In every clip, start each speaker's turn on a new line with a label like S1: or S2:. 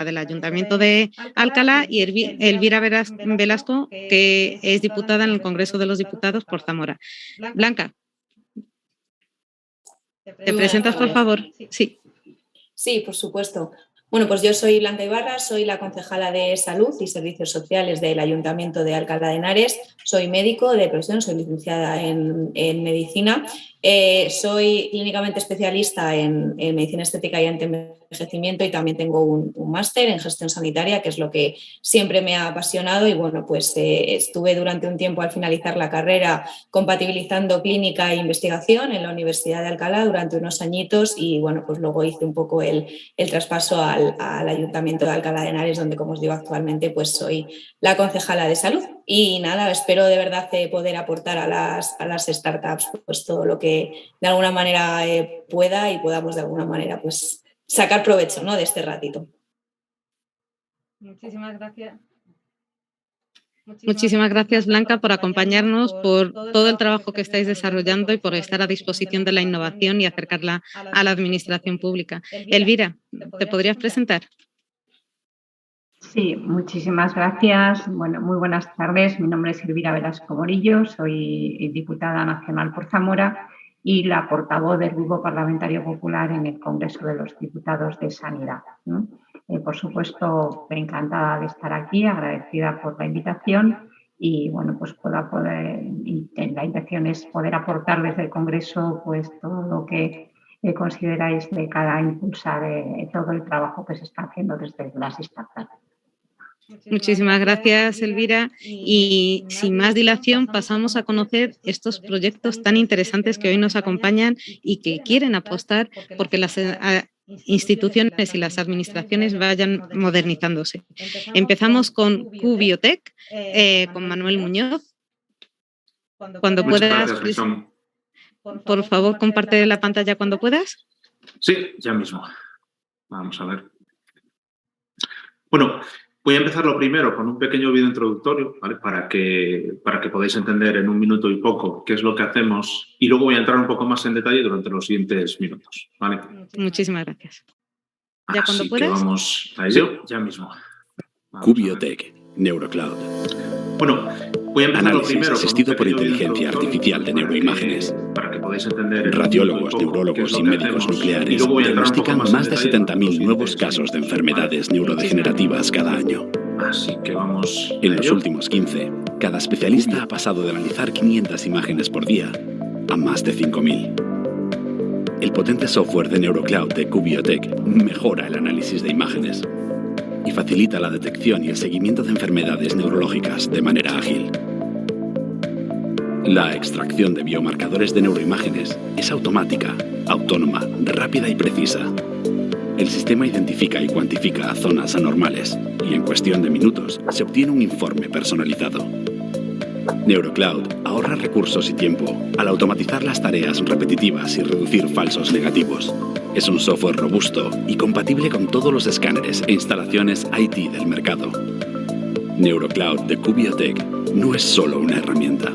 S1: del Ayuntamiento de Alcalá, y Elvira Velasco, que es diputada en el Congreso de los Diputados por Zamora. Blanca, ¿te presentas, por favor? Sí.
S2: Sí, por supuesto. Bueno, pues yo soy Blanca Ibarra, soy la concejala de Salud y Servicios Sociales del Ayuntamiento de Alcalá de Henares. Soy médico de profesión, soy licenciada en medicina. Soy clínicamente especialista en medicina estética y antienvejecimiento, y también tengo un máster en gestión sanitaria, que es lo que siempre me ha apasionado. Y bueno, pues estuve durante un tiempo, al finalizar la carrera, compatibilizando clínica e investigación en la Universidad de Alcalá durante unos añitos, y bueno, pues luego hice un poco el traspaso al Ayuntamiento de Alcalá de Henares, donde, como os digo, actualmente pues soy la concejala de salud. Y nada, espero de verdad poder aportar a las startups pues todo lo que de alguna manera pueda, y podamos de alguna manera pues sacar provecho, ¿no?, de este ratito.
S1: Muchísimas gracias. Muchísimas gracias, Blanca, por acompañarnos, por todo el trabajo que estáis desarrollando y por estar a disposición de la innovación y acercarla a la administración pública. Elvira, ¿te podrías presentar?
S3: Sí, muchísimas gracias. Bueno, muy buenas tardes. Mi nombre es Elvira Velasco Morillo, soy diputada nacional por Zamora y la portavoz del Grupo Parlamentario Popular en el Congreso de los Diputados de Sanidad, ¿no? Por supuesto, encantada de estar aquí, agradecida por la invitación, y bueno, pues la intención es poder aportar desde el Congreso pues todo lo que consideráis de cara a impulsar todo el trabajo que se está haciendo desde las startups.
S1: Muchísimas gracias, Elvira. Y sin más dilación, pasamos a conocer estos proyectos tan interesantes que hoy nos acompañan y que quieren apostar porque las instituciones y las administraciones vayan modernizándose. Empezamos con QBiotech, con Manuel Muñoz. Cuando puedas, por favor, comparte la pantalla cuando puedas.
S4: Sí, ya mismo. Vamos a ver. Bueno, voy a empezar lo primero con un pequeño vídeo introductorio, ¿vale? Para que podáis entender en un minuto y poco qué es lo que hacemos, y luego voy a entrar un poco más en detalle durante los siguientes minutos, ¿vale?
S1: Muchísimas gracias. ¿Ya cuando
S4: Así
S1: puedas?
S4: que vamos a ello, ya mismo.
S5: QBiotech, Neurocloud.
S4: Bueno, voy a empezar
S5: Análisis
S4: lo primero
S5: asistido por
S4: con un pequeño
S5: inteligencia
S4: vídeo
S5: artificial de neuroimágenes.
S4: para que podáis entender en un
S5: Radiólogos,
S4: minuto y poco
S5: neurólogos
S4: qué
S5: y
S4: es lo que
S5: médicos
S4: hacemos, y
S5: nucleares
S4: luego voy a entrar un poco
S5: diagnostican
S4: más en
S5: más de
S4: detalle durante
S5: 70.000
S4: los
S5: nuevos
S4: siguientes
S5: casos de
S4: minutos,
S5: enfermedades
S4: ¿vale?
S5: neurodegenerativas cada año.
S4: Así que vamos
S5: En
S4: a
S5: los
S4: ello.
S5: últimos 15, cada especialista ha pasado de analizar 500 imágenes por día a más de 5.000. El potente software de Neurocloud de QBiotech mejora el análisis de imágenes y facilita la detección y el seguimiento de enfermedades neurológicas de manera ágil. La extracción de biomarcadores de neuroimágenes es automática, autónoma, rápida y precisa. El sistema identifica y cuantifica zonas anormales y en cuestión de minutos se obtiene un informe personalizado. Neurocloud ahorra recursos y tiempo al automatizar las tareas repetitivas y reducir falsos negativos. Es un software robusto y compatible con todos los escáneres e instalaciones IT del mercado. Neurocloud de QBiotech no es solo una herramienta.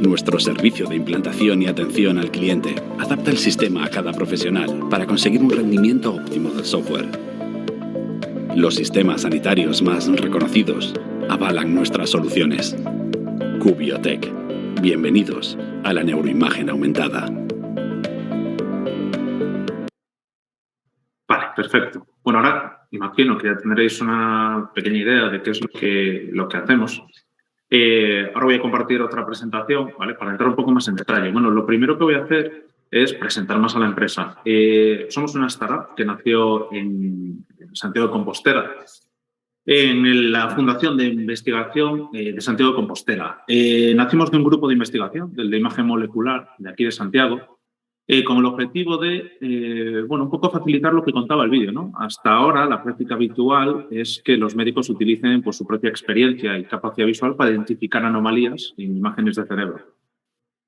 S5: Nuestro servicio de implantación y atención al cliente adapta el sistema a cada profesional para conseguir un rendimiento óptimo del software. Los sistemas sanitarios más reconocidos avalan nuestras soluciones. QBiotech. Bienvenidos a la neuroimagen aumentada.
S4: Vale, perfecto. Bueno, ahora imagino que ya tendréis una pequeña idea de qué es lo que hacemos. Ahora voy a compartir otra presentación, ¿vale? Para entrar un poco más en detalle. Bueno, lo primero que voy a hacer es presentar más a la empresa. Somos una startup que nació en Santiago de Compostela, en la Fundación de Investigación de Santiago de Compostela. Nacimos de un grupo de investigación, del de imagen molecular, de aquí de Santiago, con el objetivo de, un poco facilitar lo que contaba el vídeo, ¿no? Hasta ahora, la práctica habitual es que los médicos utilicen pues, su propia experiencia y capacidad visual para identificar anomalías en imágenes de cerebro.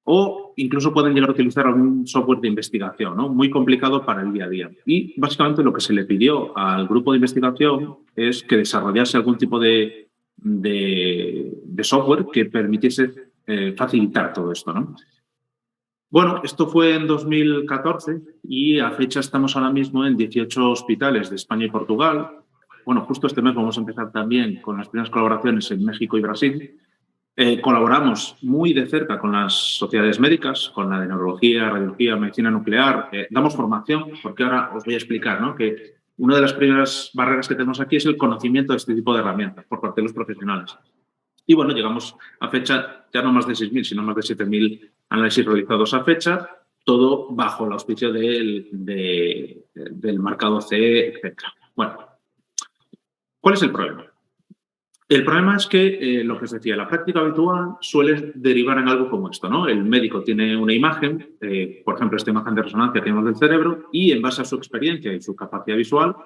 S4: O incluso pueden llegar a utilizar algún software de investigación, ¿no? Muy complicado para el día a día. Y básicamente lo que se le pidió al grupo de investigación es que desarrollase algún tipo de software que permitiese facilitar todo esto, ¿no? Bueno, esto fue en 2014 y a fecha estamos ahora mismo en 18 hospitales de España y Portugal. bueno, justo este mes vamos a empezar también con las primeras colaboraciones en México y Brasil. Colaboramos muy de cerca con las sociedades médicas, con la de neurología, radiología, medicina nuclear. Damos formación, porque ahora os voy a explicar, ¿no?, que una de las primeras barreras que tenemos aquí es el conocimiento de este tipo de herramientas por parte de los profesionales. Y bueno, llegamos a fecha, ya no más de 6.000, sino más de 7.000 análisis realizados a fecha, todo bajo el auspicio del marcado CE, etc. Bueno, ¿cuál es el problema? El problema es que, lo que os decía, la práctica habitual suele derivar en algo como esto, ¿no? El médico tiene una imagen, por ejemplo, esta imagen de resonancia que tenemos del cerebro, y en base a su experiencia y su capacidad visual,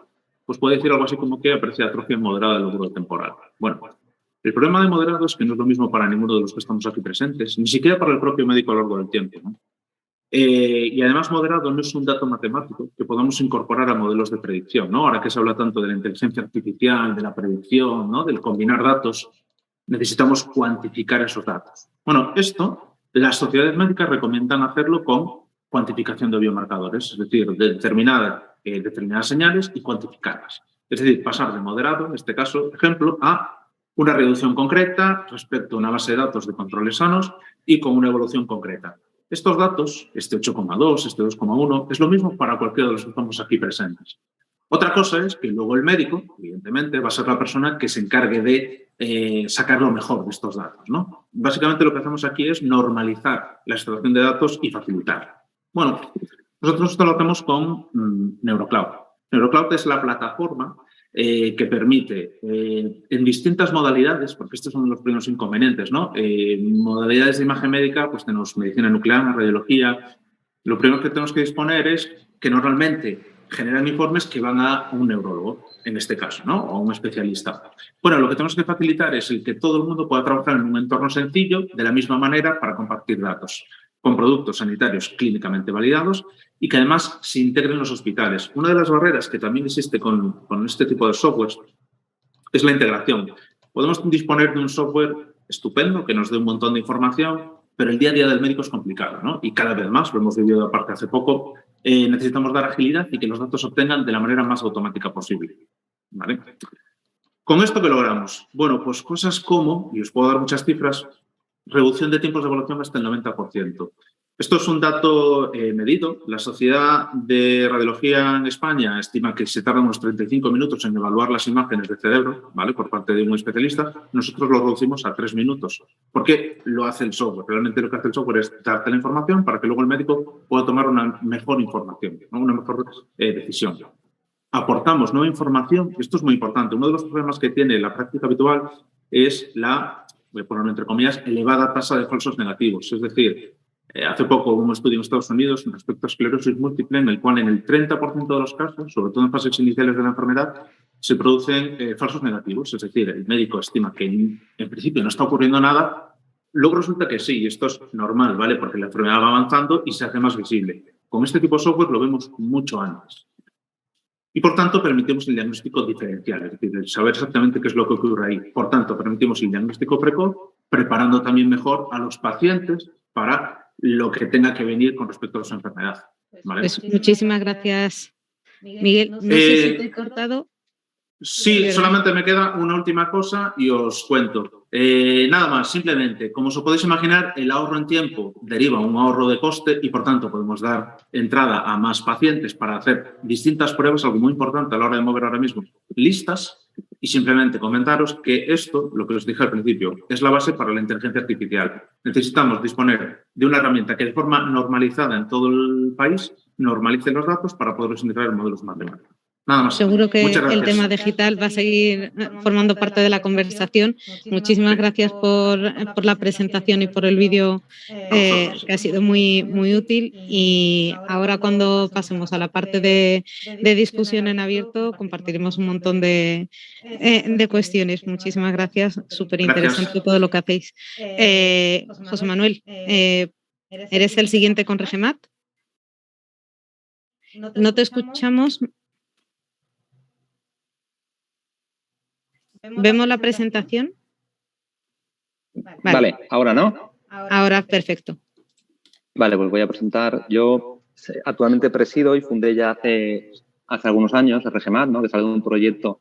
S4: pues puede decir algo así como que aprecia atrofia moderada del lóbulo temporal. Bueno, el problema de moderado es que no es lo mismo para ninguno de los que estamos aquí presentes, ni siquiera para el propio médico a lo largo del tiempo, ¿no? Y además moderado no es un dato matemático que podamos incorporar a modelos de predicción, ¿no? Ahora que se habla tanto de la inteligencia artificial, de la predicción, ¿no?, del combinar datos, necesitamos cuantificar esos datos. Bueno, esto las sociedades médicas recomiendan hacerlo con cuantificación de biomarcadores, es decir, de determinadas señales y cuantificarlas. Es decir, pasar de moderado, en este caso, ejemplo, a una reducción concreta respecto a una base de datos de controles sanos y con una evolución concreta. Estos datos, este 8,2, este 2,1, es lo mismo para cualquiera de los que estamos aquí presentes. Otra cosa es que luego el médico, evidentemente, va a ser la persona que se encargue de sacar lo mejor de estos datos, ¿no? Básicamente lo que hacemos aquí es normalizar la extracción de datos y facilitarla. Bueno, nosotros esto lo hacemos con NeuroCloud. NeuroCloud es la plataforma que permite, en distintas modalidades, porque estos son los primeros inconvenientes, ¿no? Modalidades de imagen médica, pues tenemos medicina nuclear, radiología. Lo primero que tenemos que disponer es que normalmente generan informes que van a un neurólogo, en este caso, ¿no?, o a un especialista. Bueno, lo que tenemos que facilitar es el que todo el mundo pueda trabajar en un entorno sencillo, de la misma manera, para compartir datos, con productos sanitarios clínicamente validados y que además se integren en los hospitales. Una de las barreras que también existe con este tipo de software es la integración. Podemos disponer de un software estupendo que nos dé un montón de información, pero el día a día del médico es complicado, ¿no? Y cada vez más, lo hemos vivido aparte hace poco, necesitamos dar agilidad y que los datos se obtengan de la manera más automática posible, ¿vale? ¿Con esto qué logramos? Bueno, pues cosas como, y os puedo dar muchas cifras, reducción de tiempos de evaluación hasta el 90%. Esto es un dato medido. La Sociedad de Radiología en España estima que se tarda unos 35 minutos en evaluar las imágenes del cerebro, ¿vale?, por parte de un especialista. Nosotros lo reducimos a 3 minutos. ¿Por qué lo hace el software? Realmente lo que hace el software es darte la información para que luego el médico pueda tomar una mejor información, ¿no?, una mejor decisión. Aportamos nueva información. Esto es muy importante. Uno de los problemas que tiene la práctica habitual es la, voy a ponerlo entre comillas, elevada tasa de falsos negativos. Es decir, hace poco hubo un estudio en Estados Unidos respecto a esclerosis múltiple en el cual en el 30% de los casos, sobre todo en fases iniciales de la enfermedad, se producen falsos negativos. Es decir, el médico estima que en principio no está ocurriendo nada, luego resulta que sí, y esto es normal, ¿vale?, porque la enfermedad va avanzando y se hace más visible. Con este tipo de software lo vemos mucho antes. Y, por tanto, permitimos el diagnóstico diferencial, es decir, el saber exactamente qué es lo que ocurre ahí. Por tanto, permitimos el diagnóstico precoz, preparando también mejor a los pacientes para lo que tenga que venir con respecto a su enfermedad, ¿vale?
S1: Pues muchísimas gracias, Miguel. No sé si te he cortado.
S4: Sí, solamente me queda una última cosa y os cuento. Nada más, simplemente, como os podéis imaginar, el ahorro en tiempo deriva un ahorro de coste y, por tanto, podemos dar entrada a más pacientes para hacer distintas pruebas, algo muy importante a la hora de mover ahora mismo listas. Y simplemente comentaros que esto, lo que os dije al principio, es la base para la inteligencia artificial. Necesitamos disponer de una herramienta que de forma normalizada en todo el país normalice los datos para poderlos integrar en modelos matemáticos. Nada más.
S1: Seguro que el tema digital va a seguir formando parte de la conversación. Muchísimas gracias por la presentación y por el vídeo, que ha sido muy, muy útil. Y ahora, cuando pasemos a la parte de discusión en abierto, compartiremos un montón de cuestiones. Muchísimas gracias. Súper interesante todo lo que hacéis. José Manuel, ¿eres el siguiente con Regemat? No te escuchamos. ¿Vemos la presentación?
S6: Vale, ahora no.
S1: Ahora, perfecto.
S6: Vale, pues voy a presentar. Yo actualmente presido y fundé ya hace algunos años el Regemat, ¿no?, que salió de un proyecto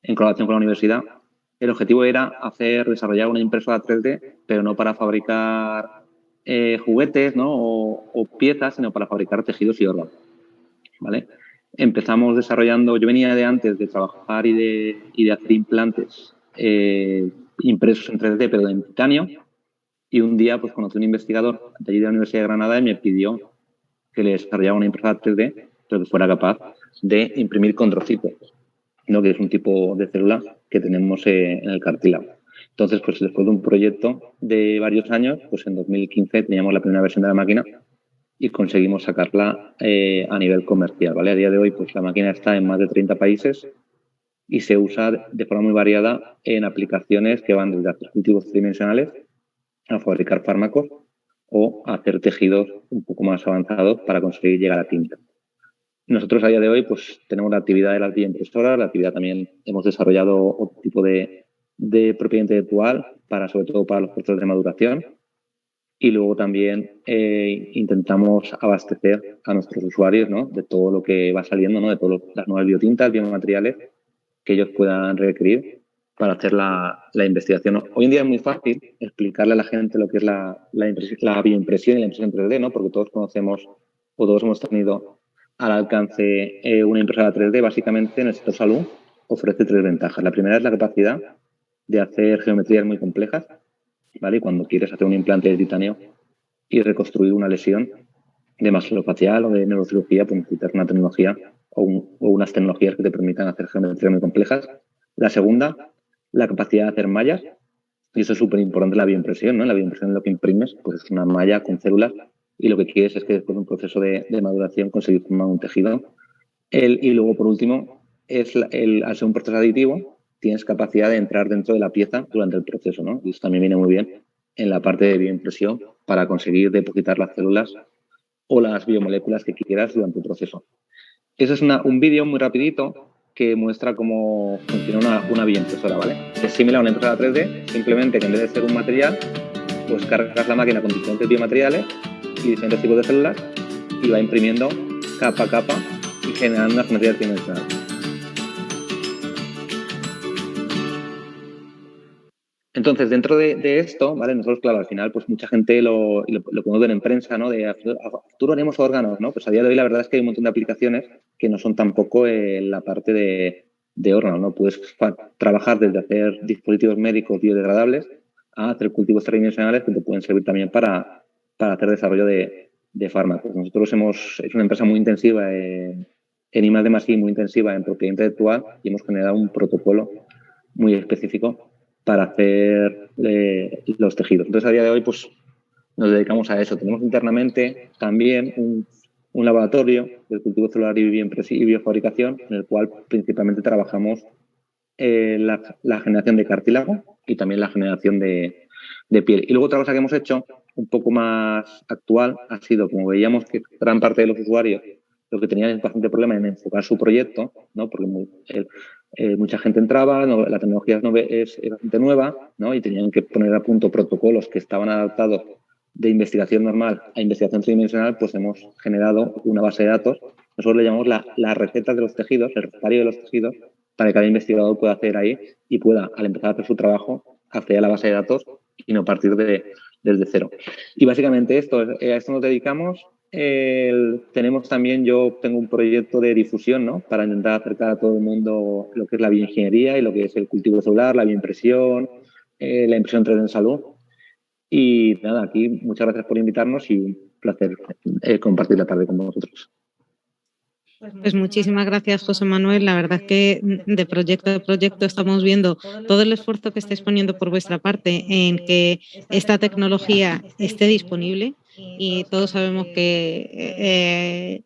S6: en colaboración con la universidad. El objetivo era desarrollar una impresora 3D, pero no para fabricar juguetes, ¿no? o piezas, sino para fabricar tejidos y órganos, ¿vale? Empezamos desarrollando, yo venía de antes de trabajar y de hacer implantes impresos en 3D, pero en titanio, y un día pues conocí a un investigador de allí de la Universidad de Granada y me pidió que le desarrollara una impresora 3D, pero que fuera capaz de imprimir condrocitos, ¿no? Que es un tipo de célula que tenemos en el cartílago. Entonces, pues después de un proyecto de varios años, pues en 2015 teníamos la primera versión de la máquina y conseguimos sacarla a nivel comercial, ¿vale? A día de hoy, pues la máquina está en más de 30 países y se usa de forma muy variada en aplicaciones que van desde hacer cultivos tridimensionales a fabricar fármacos o a hacer tejidos un poco más avanzados para conseguir llegar a tinta. Nosotros a día de hoy pues tenemos la actividad de las bioimpresoras, la actividad también hemos desarrollado otro tipo de propiedad intelectual sobre todo para los procesos de maduración. Y luego también intentamos abastecer a nuestros usuarios, ¿no? De todo lo que va saliendo, ¿no? De todas las nuevas biotintas, biomateriales que ellos puedan requerir para hacer la investigación. Hoy en día es muy fácil explicarle a la gente lo que es la bioimpresión y la impresión 3D, ¿no? Porque todos conocemos o todos hemos tenido al alcance una impresora 3D. Básicamente, en el sector salud ofrece 3 ventajas. La primera es la capacidad de hacer geometrías muy complejas, ¿vale? Cuando quieres hacer un implante de titanio y reconstruir una lesión de maxilofacial o de neurocirugía, pues necesitas una tecnología o unas tecnologías que te permitan hacer geometrías muy complejas. La segunda, la capacidad de hacer mallas, y eso es súper importante en la bioimpresión, ¿no? En la bioimpresión lo que imprimes pues es una malla con células y lo que quieres es que después de un proceso de maduración conseguir formar un tejido. Y luego, por último, al ser un proceso aditivo, tienes capacidad de entrar dentro de la pieza durante el proceso, ¿no? Y eso también viene muy bien en la parte de bioimpresión para conseguir depositar las células o las biomoléculas que quieras durante el proceso. Eso es un vídeo muy rapidito que muestra cómo funciona una bioimpresora, ¿vale? Es similar a una impresora 3D, simplemente que en vez de ser un material, pues cargas la máquina con diferentes biomateriales y diferentes tipos de células y va imprimiendo capa a capa y generando una geometría tridimensional. Entonces, dentro de esto, ¿vale? Nosotros, claro, al final, pues mucha gente lo podemos ver en prensa, ¿no? De a futuro haremos órganos, ¿no? Pues a día de hoy la verdad es que hay un montón de aplicaciones que no son tampoco la parte de órganos, ¿no? Puedes trabajar desde hacer dispositivos médicos biodegradables a hacer cultivos tridimensionales que te pueden servir también para hacer desarrollo de fármacos. Nosotros es una empresa muy intensiva en I+D+I, muy intensiva en propiedad intelectual y hemos generado un protocolo muy específico para hacer los tejidos. Entonces, a día de hoy, pues nos dedicamos a eso. Tenemos internamente también un laboratorio de cultivo celular y biofabricación, en el cual principalmente trabajamos la generación de cartílago y también la generación de piel. Y luego otra cosa que hemos hecho, un poco más actual, ha sido, como veíamos que gran parte de los usuarios lo que tenían es bastante problema en enfocar su proyecto, ¿no? Porque mucha gente entraba, la tecnología es bastante nueva, ¿no? Y tenían que poner a punto protocolos que estaban adaptados de investigación normal a investigación tridimensional. Pues hemos generado una base de datos. Nosotros le llamamos las recetas de los tejidos, el recetario de los tejidos, para que cada investigador pueda hacer ahí y pueda, al empezar a hacer su trabajo, acceder a la base de datos y no partir desde cero. Y básicamente a esto nos dedicamos. Tenemos también, yo tengo un proyecto de difusión, ¿no? Para intentar acercar a todo el mundo lo que es la bioingeniería y lo que es el cultivo celular, la bioimpresión, la impresión 3D en salud. Y nada, aquí muchas gracias por invitarnos y un placer compartir la tarde con vosotros.
S1: Pues muchísimas gracias, José Manuel. La verdad es que de proyecto a proyecto estamos viendo todo el esfuerzo que estáis poniendo por vuestra parte en que esta tecnología esté disponible. Y todos sabemos que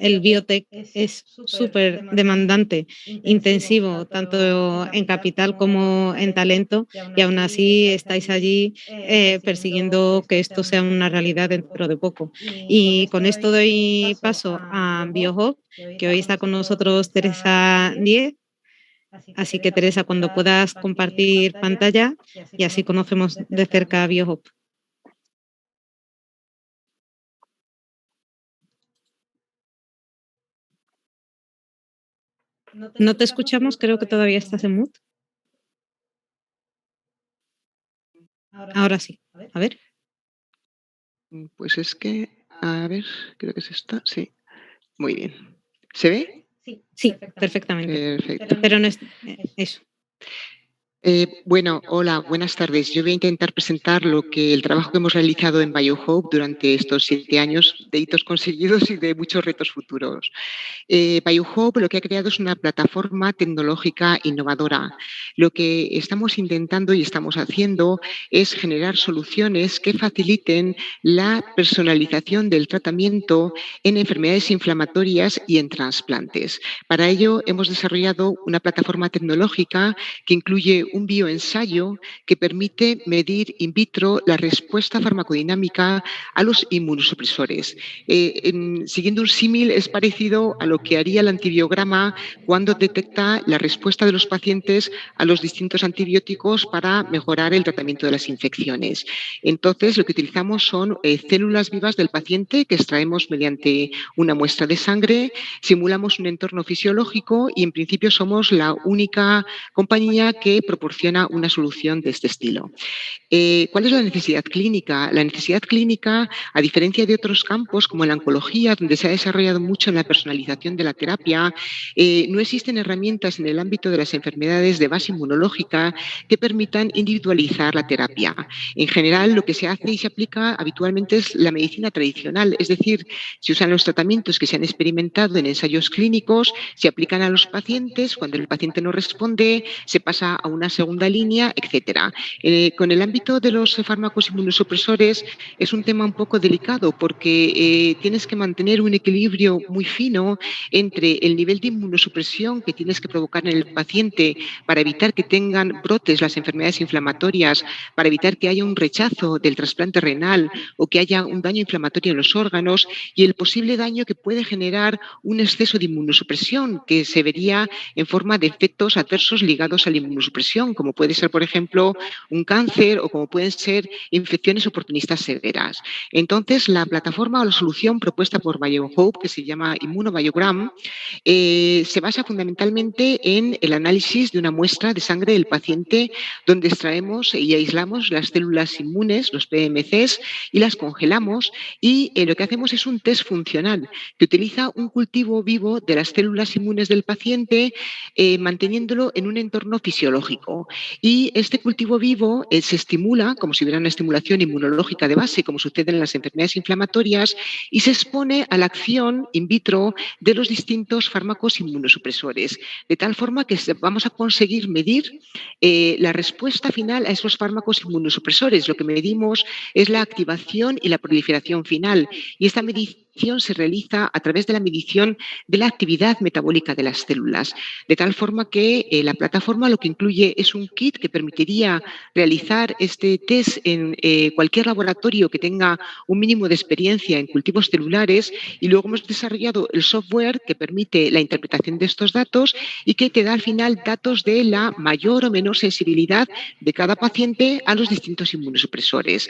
S1: el biotech es súper demandante, intensivo, tanto en capital como en talento, y aún así estáis allí persiguiendo que esto sea una realidad dentro de poco. Y con esto doy paso a BioHub, que hoy está con nosotros Teresa Diez. Así que, Teresa, cuando puedas compartir pantalla y así conocemos de cerca a BioHub. No te escuchamos, creo que todavía estás en mute. Ahora sí. A ver.
S7: Pues es que, a ver, creo que es esta. Sí, muy bien. ¿Se ve?
S1: Sí, perfectamente.
S7: Perfecto.
S1: Pero no es eso.
S7: Bueno, hola, buenas tardes. Yo voy a intentar presentar el trabajo que hemos realizado en BioHope durante estos 7 años de hitos conseguidos y de muchos retos futuros. BioHope lo que ha creado es una plataforma tecnológica innovadora. Lo que estamos intentando y estamos haciendo es generar soluciones que faciliten la personalización del tratamiento en enfermedades inflamatorias y en trasplantes. Para ello hemos desarrollado una plataforma tecnológica que incluye un bioensayo que permite medir in vitro la respuesta farmacodinámica a los inmunosupresores. Siguiendo un símil, es parecido a lo que haría el antibiograma cuando detecta la respuesta de los pacientes a los distintos antibióticos para mejorar el tratamiento de las infecciones. Entonces, lo que utilizamos son células vivas del paciente que extraemos mediante una muestra de sangre, simulamos un entorno fisiológico y, en principio, somos la única compañía que proporciona una solución de este estilo. ¿Cuál es la necesidad clínica? La necesidad clínica, a diferencia de otros campos como la oncología, donde se ha desarrollado mucho en la personalización de la terapia, no existen herramientas en el ámbito de las enfermedades de base inmunológica que permitan individualizar la terapia. En general, lo que se hace y se aplica habitualmente es la medicina tradicional, es decir, se usan los tratamientos que se han experimentado en ensayos clínicos, se aplican a los pacientes, cuando el paciente no responde, se pasa a una segunda línea, etcétera. Con el ámbito de los fármacos inmunosupresores es un tema un poco delicado porque tienes que mantener un equilibrio muy fino entre el nivel de inmunosupresión que tienes que provocar en el paciente para evitar que tengan brotes las enfermedades inflamatorias, para evitar que haya un rechazo del trasplante renal o que haya un daño inflamatorio en los órganos y el posible daño que puede generar un exceso de inmunosupresión que se vería en forma de efectos adversos ligados a la inmunosupresión, como puede ser, por ejemplo, un cáncer o como pueden ser infecciones oportunistas severas. Entonces, la plataforma o la solución propuesta por BioHope, que se llama ImmunoBiogram, se basa fundamentalmente en el análisis de una muestra de sangre del paciente donde extraemos y aislamos las células inmunes, los PMCs, y las congelamos y lo que hacemos es un test funcional que utiliza un cultivo vivo de las células inmunes del paciente manteniéndolo en un entorno fisiológico. Y este cultivo vivo se estimula como si hubiera una estimulación inmunológica de base, como sucede en las enfermedades inflamatorias, y se expone a la acción in vitro de los distintos fármacos inmunosupresores, de tal forma que vamos a conseguir medir la respuesta final a esos fármacos inmunosupresores. Lo que medimos es la activación y la proliferación final, y esta medición se realiza a través de la medición de la actividad metabólica de las células, de tal forma que la plataforma lo que incluye es un kit que permitiría realizar este test en cualquier laboratorio que tenga un mínimo de experiencia en cultivos celulares, y luego hemos desarrollado el software que permite la interpretación de estos datos y que te da al final datos de la mayor o menor sensibilidad de cada paciente a los distintos inmunosupresores.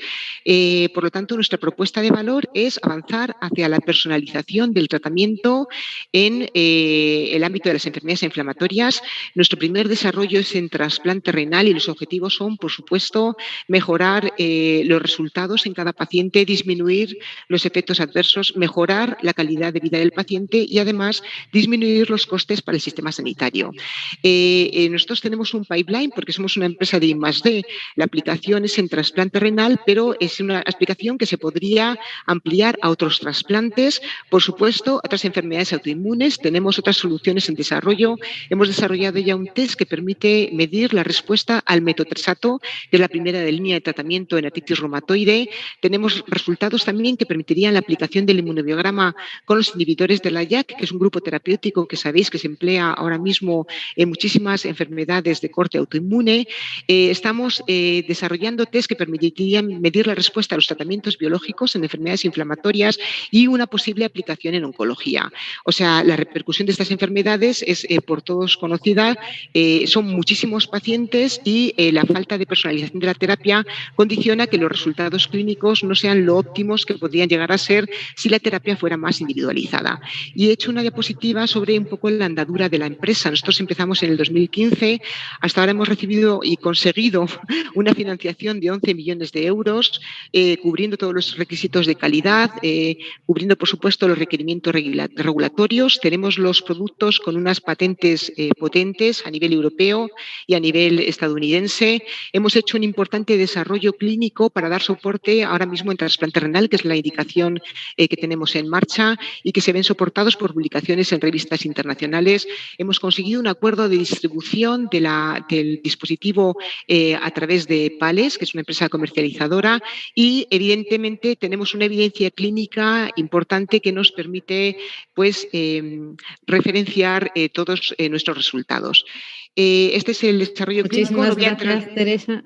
S7: Por lo tanto, nuestra propuesta de valor es avanzar hacia la personalización del tratamiento en el ámbito de las enfermedades inflamatorias. Nuestro primer desarrollo es en trasplante renal y los objetivos son, por supuesto, mejorar los resultados en cada paciente, disminuir los efectos adversos, mejorar la calidad de vida del paciente y, además, disminuir los costes para el sistema sanitario. Nosotros tenemos un pipeline porque somos una empresa de I+D. La aplicación es en trasplante renal, pero es una aplicación que se podría ampliar a otros trasplantes, por supuesto, a otras enfermedades autoinmunes. Tenemos otras soluciones en desarrollo. Hemos desarrollado ya un test que permite medir la respuesta al metotrexato, que es la primera de línea de tratamiento en artritis reumatoide. Tenemos resultados también que permitirían la aplicación del inmunobiograma con los inhibidores de la JAK, que es un grupo terapéutico que sabéis que se emplea ahora mismo en muchísimas enfermedades de corte autoinmune. Estamos desarrollando test que permitirían medir la respuesta a los tratamientos biológicos en enfermedades inflamatorias y una posible aplicación en oncología. O sea, la repercusión de estas enfermedades es por todos conocida, son muchísimos pacientes y la falta de personalización de la terapia condiciona que los resultados clínicos no sean lo óptimos que podrían llegar a ser si la terapia fuera más individualizada. Y he hecho una diapositiva sobre un poco la andadura de la empresa. Nosotros empezamos en el 2015, hasta ahora hemos recibido y conseguido una financiación de 11 millones de euros, cubriendo todos los requisitos de calidad, cubriendo, por supuesto, los requerimientos regulatorios. Tenemos los productos con unas patentes potentes a nivel europeo y a nivel estadounidense. Hemos hecho un importante desarrollo clínico para dar soporte ahora mismo en trasplante renal, que es la indicación que tenemos en marcha y que se ven soportados por publicaciones en revistas internacionales. Hemos conseguido un acuerdo de distribución del dispositivo a través de Pales, que es una empresa comercializadora, y evidentemente tenemos una evidencia clínica importante que nos permite pues, referenciar todos nuestros resultados. Este es el desarrollo clínico.
S1: Muchísimas gracias, Teresa.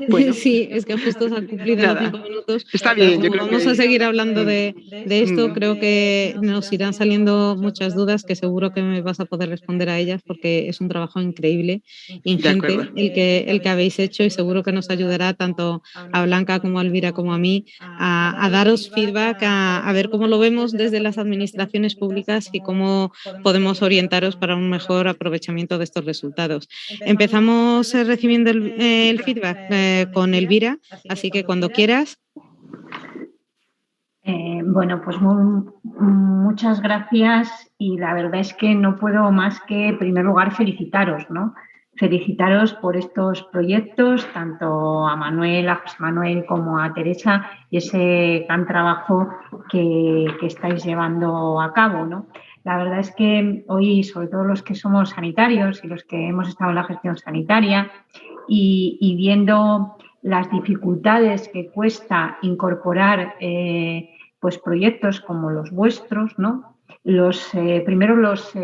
S7: Bueno.
S1: Sí, es que justo se han cumplido los 5 minutos.
S7: Está bien,
S1: yo creo vamos a seguir hablando de esto. Creo que nos irán saliendo muchas dudas que seguro que me vas a poder responder a ellas porque es un trabajo increíble, ingente, el que habéis hecho, y seguro que nos ayudará tanto a Blanca como a Elvira como a mí a daros feedback, a ver cómo lo vemos desde las administraciones públicas y cómo podemos orientaros para un mejor aprovechamiento de estos resultados. Empezamos recibiendo el feedback con Elvira, así que cuando quieras.
S3: Bueno, pues muchas gracias, y la verdad es que no puedo más que, en primer lugar, felicitaros, ¿no? Felicitaros por estos proyectos, tanto a Manuel, a José Manuel como a Teresa, y ese gran trabajo que estáis llevando a cabo, ¿no? La verdad es que hoy, sobre todo los que somos sanitarios y los que hemos estado en la gestión sanitaria y viendo las dificultades que cuesta incorporar pues proyectos como los vuestros, ¿no? Primero los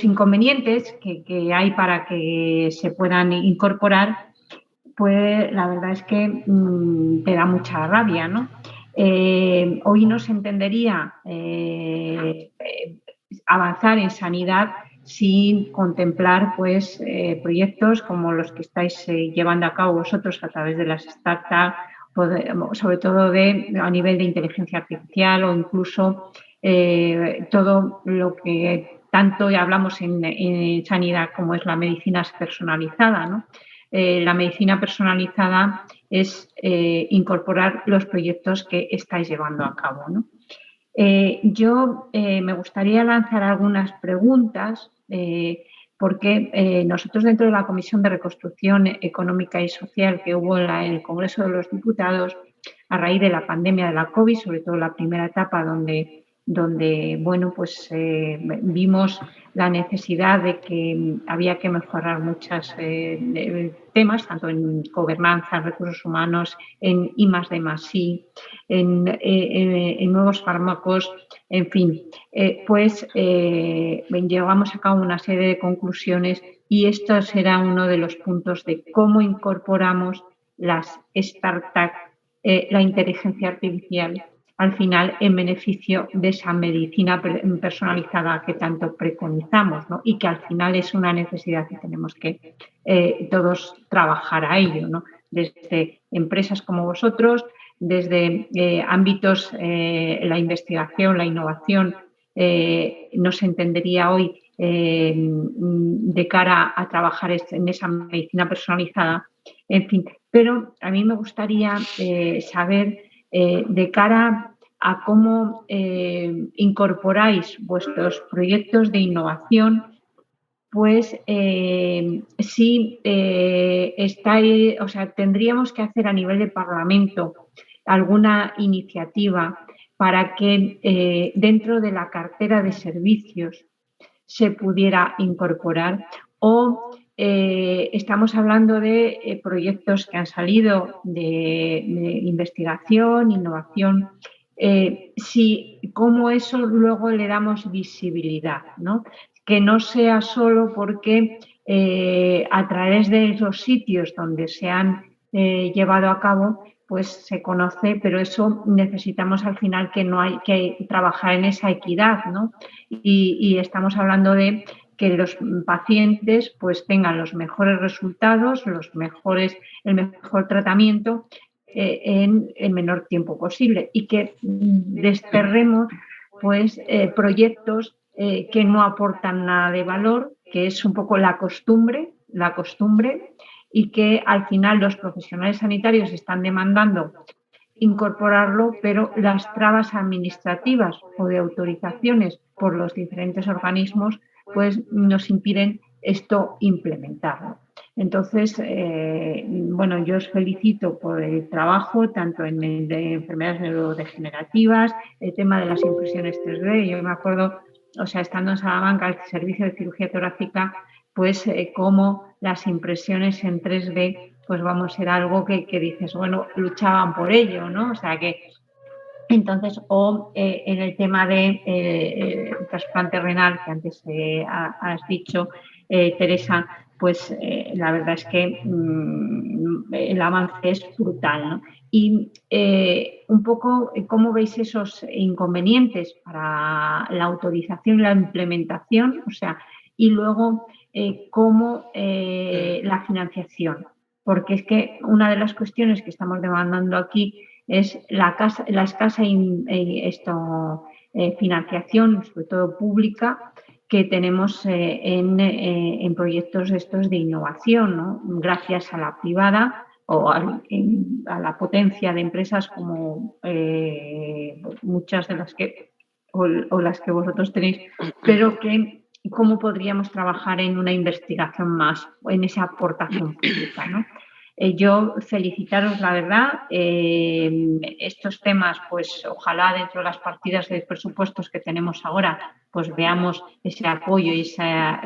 S3: inconvenientes que hay para que se puedan incorporar, pues la verdad es que te da mucha rabia, ¿no? Hoy no se entendería avanzar en sanidad sin contemplar pues, proyectos como los que estáis llevando a cabo vosotros a través de las startups, sobre todo a nivel de inteligencia artificial, o incluso todo lo que tanto hablamos en sanidad como es la medicina personalizada, ¿no? La medicina personalizada es incorporar los proyectos que estáis llevando a cabo, ¿no? Yo me gustaría lanzar algunas preguntas porque nosotros, dentro de la Comisión de Reconstrucción Económica y Social que hubo en el Congreso de los Diputados a raíz de la pandemia de la COVID, sobre todo la primera etapa donde bueno, pues vimos la necesidad de que había que mejorar muchos temas, tanto en gobernanza, en recursos humanos, en I+D+I, en nuevos fármacos, en fin, pues llevamos a cabo una serie de conclusiones, y esto será uno de los puntos de cómo incorporamos las startups, la inteligencia artificial, al final en beneficio de esa medicina personalizada que tanto preconizamos, ¿no? Y que al final es una necesidad que tenemos que todos trabajar a ello, ¿no? Desde empresas como vosotros, desde ámbitos, la investigación, la innovación, no se entendería hoy de cara a trabajar en esa medicina personalizada, en fin. Pero a mí me gustaría saber, de cara a cómo incorporáis vuestros proyectos de innovación, pues si estáis, o sea, tendríamos que hacer a nivel de Parlamento alguna iniciativa para que dentro de la cartera de servicios se pudiera incorporar, o estamos hablando de proyectos que han salido de investigación, innovación, cómo eso luego le damos visibilidad, ¿no? Que no sea solo porque a través de los sitios donde se han llevado a cabo, pues se conoce, pero eso necesitamos al final que no hay que trabajar en esa equidad, ¿no? Y estamos hablando de que los pacientes pues tengan los mejores resultados, el mejor tratamiento en el menor tiempo posible y que desterremos pues proyectos que no aportan nada de valor, que es un poco la costumbre y que al final los profesionales sanitarios están demandando incorporarlo, pero las trabas administrativas o de autorizaciones por los diferentes organismos pues nos impiden esto implementarlo. Entonces, bueno, yo os felicito por el trabajo, tanto en de enfermedades neurodegenerativas, el tema de las impresiones 3D. Yo me acuerdo, o sea, estando en Salamanca, el servicio de cirugía torácica, pues cómo las impresiones en 3D, pues vamos, era algo que dices, bueno, luchaban por ello, ¿no? O sea que, entonces, o en el tema de trasplante renal, que antes has dicho, Teresa, pues la verdad es que el avance es brutal, ¿no? Y un poco, ¿cómo veis esos inconvenientes para la autorización y la implementación? O sea, y luego, ¿cómo la financiación? Porque es que una de las cuestiones que estamos demandando aquí es la escasa financiación, sobre todo pública, que tenemos en proyectos estos de innovación, ¿no? Gracias a la privada o a la potencia de empresas como muchas de las que o las que vosotros tenéis, pero que cómo podríamos trabajar en una investigación más, en esa aportación pública, ¿no? Yo felicitaros, la verdad, estos temas, pues ojalá dentro de las partidas de presupuestos que tenemos ahora, pues veamos ese apoyo y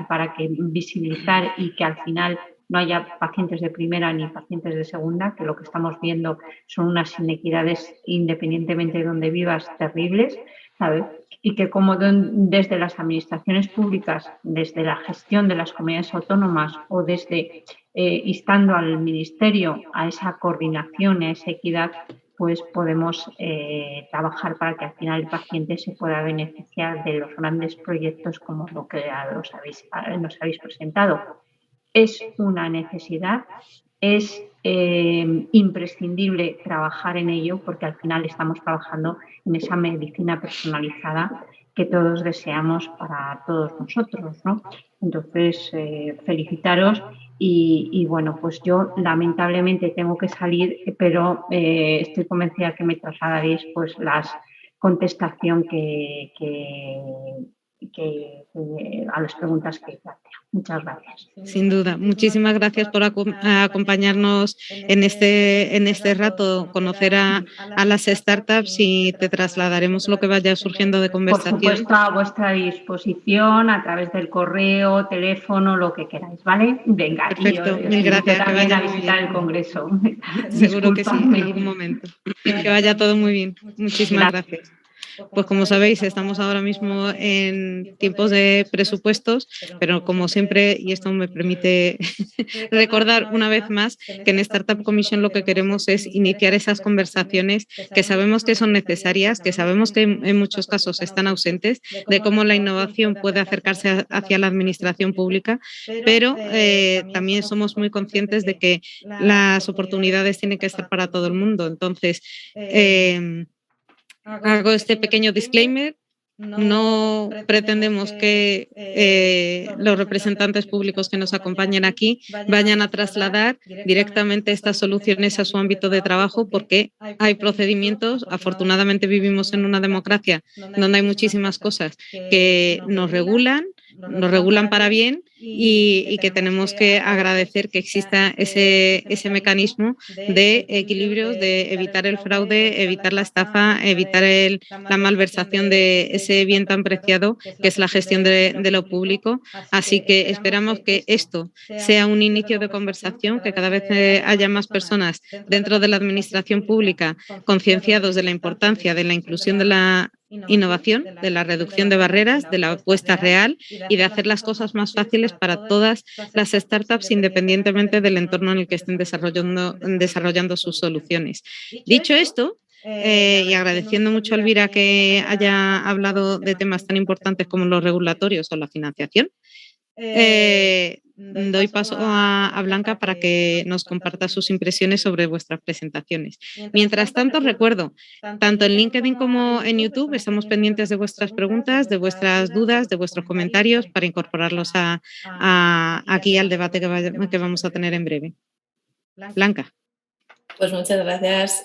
S3: para que visibilizar y que al final no haya pacientes de primera ni pacientes de segunda, que lo que estamos viendo son unas inequidades independientemente de donde vivas terribles, ¿sabes? Y que como desde las administraciones públicas, desde la gestión de las comunidades autónomas o desde instando al Ministerio a esa coordinación, a esa equidad, pues podemos trabajar para que al final el paciente se pueda beneficiar de los grandes proyectos como lo que nos habéis presentado. Es una necesidad, es imprescindible trabajar en ello porque al final estamos trabajando en esa medicina personalizada que todos deseamos para todos nosotros, ¿no? Entonces, felicitaros y bueno, pues yo lamentablemente tengo que salir, pero estoy convencida que me trasladaréis pues la contestación a las preguntas que planteo. Muchas gracias.
S1: Sin duda. Muchísimas gracias por acompañarnos en este rato, conocer a las startups y te trasladaremos lo que vaya surgiendo de conversación.
S3: Por supuesto, a vuestra disposición, a través del correo, teléfono, lo que queráis, ¿vale? Venga,
S1: perfecto, mil gracias.
S3: Que también a visitar el congreso.
S1: Seguro que sí, en algún momento. Que vaya todo muy bien. Muchísimas gracias. Pues como sabéis, estamos ahora mismo en tiempos de presupuestos, pero como siempre, y esto me permite recordar una vez más que en Startup Commission lo que queremos es iniciar esas conversaciones que sabemos que son necesarias, que sabemos que en muchos casos están ausentes, de cómo la innovación puede acercarse hacia la administración pública, pero también somos muy conscientes de que las oportunidades tienen que estar para todo el mundo. Entonces, hago este pequeño disclaimer. No pretendemos que los representantes públicos que nos acompañen aquí vayan a trasladar directamente estas soluciones a su ámbito de trabajo porque hay procedimientos. Afortunadamente vivimos en una democracia donde hay muchísimas cosas que nos regulan para bien y que tenemos que agradecer que exista ese mecanismo de equilibrios, de evitar el fraude, evitar la estafa, evitar la malversación de ese bien tan preciado que es la gestión de lo público. Así que esperamos que esto sea un inicio de conversación, que cada vez haya más personas dentro de la administración pública concienciados de la importancia de la inclusión de la innovación, de la reducción de barreras, de la apuesta real y de hacer las cosas más fáciles para todas las startups independientemente del entorno en el que estén desarrollando sus soluciones. Dicho esto, y agradeciendo mucho a Elvira que haya hablado de temas tan importantes como los regulatorios o la financiación, doy paso a Blanca para que nos comparta sus impresiones sobre vuestras presentaciones. Mientras tanto, recuerdo, tanto en LinkedIn como en YouTube estamos pendientes de vuestras preguntas, de vuestras dudas, de vuestros comentarios para incorporarlos aquí al debate que vamos a tener en breve. Blanca.
S2: Pues muchas gracias.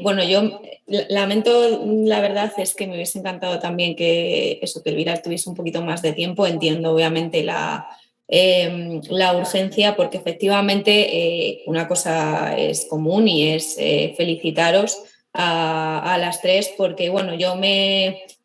S2: Bueno, yo lamento, la verdad es que me hubiese encantado también que Elvira tuviese un poquito más de tiempo. Entiendo obviamente la urgencia, porque efectivamente una cosa es común y es felicitaros a las tres, porque bueno, yo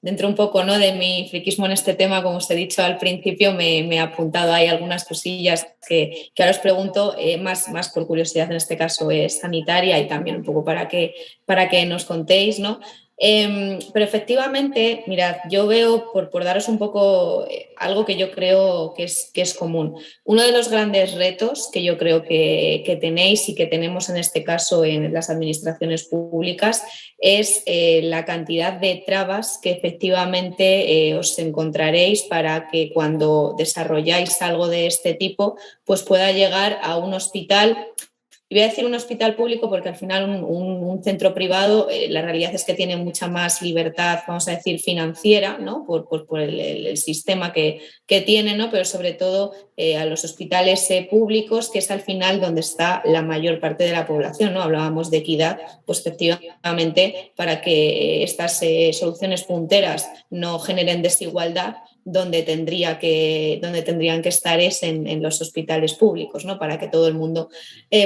S2: dentro un poco, ¿no?, de mi friquismo en este tema, como os he dicho al principio, me he apuntado ahí algunas cosillas que ahora os pregunto, más por curiosidad en este caso sanitaria y también un poco para que nos contéis, ¿no? Pero efectivamente, mirad, yo veo, por daros un poco algo que yo creo que es común. Uno de los grandes retos que yo creo que tenéis y que tenemos en este caso en las administraciones públicas es la cantidad de trabas que efectivamente os encontraréis para que cuando desarrolláis algo de este tipo, pues pueda llegar a un hospital. Y voy a decir un hospital público porque al final un centro privado, la realidad es que tiene mucha más libertad, vamos a decir, financiera, ¿no?, por el sistema que tiene, ¿no?, pero sobre todo a los hospitales públicos, que es al final donde está la mayor parte de la población, ¿no? Hablábamos de equidad, pues efectivamente para que estas soluciones punteras no generen desigualdad, donde tendrían que estar es en los hospitales públicos, ¿no?, para que todo el mundo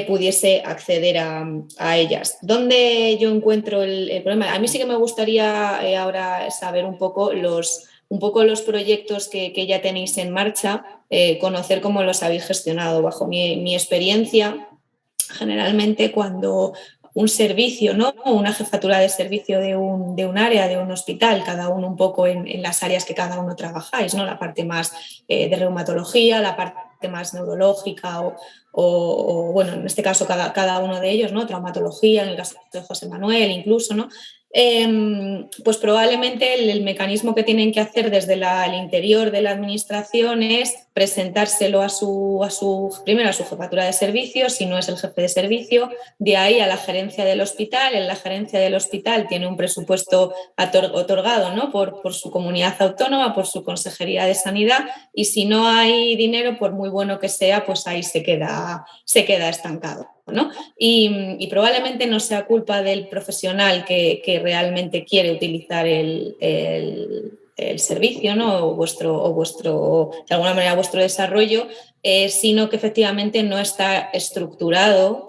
S2: pudiese acceder a ellas. ¿Dónde yo encuentro el problema? A mí sí que me gustaría ahora saber un poco los proyectos que ya tenéis en marcha, conocer cómo los habéis gestionado. Bajo mi experiencia, generalmente cuando un servicio, ¿no?, una jefatura de servicio de un área, de un hospital, cada uno un poco en las áreas que cada uno trabajáis, ¿no?, la parte más de reumatología, la parte más neurológica o bueno, en este caso cada uno de ellos, ¿no?, traumatología, en el caso de José Manuel incluso, ¿no? Pues probablemente el mecanismo que tienen que hacer desde el interior de la administración es presentárselo primero a su jefatura de servicio, si no es el jefe de servicio, de ahí a la gerencia del hospital. En la gerencia del hospital tiene un presupuesto otorgado, ¿no?, por su comunidad autónoma, por su consejería de sanidad, y si no hay dinero, por muy bueno que sea, pues ahí se queda estancado, ¿no? Y probablemente no sea culpa del profesional que realmente quiere utilizar el servicio, ¿no?, o de alguna manera vuestro desarrollo, sino que efectivamente no está estructurado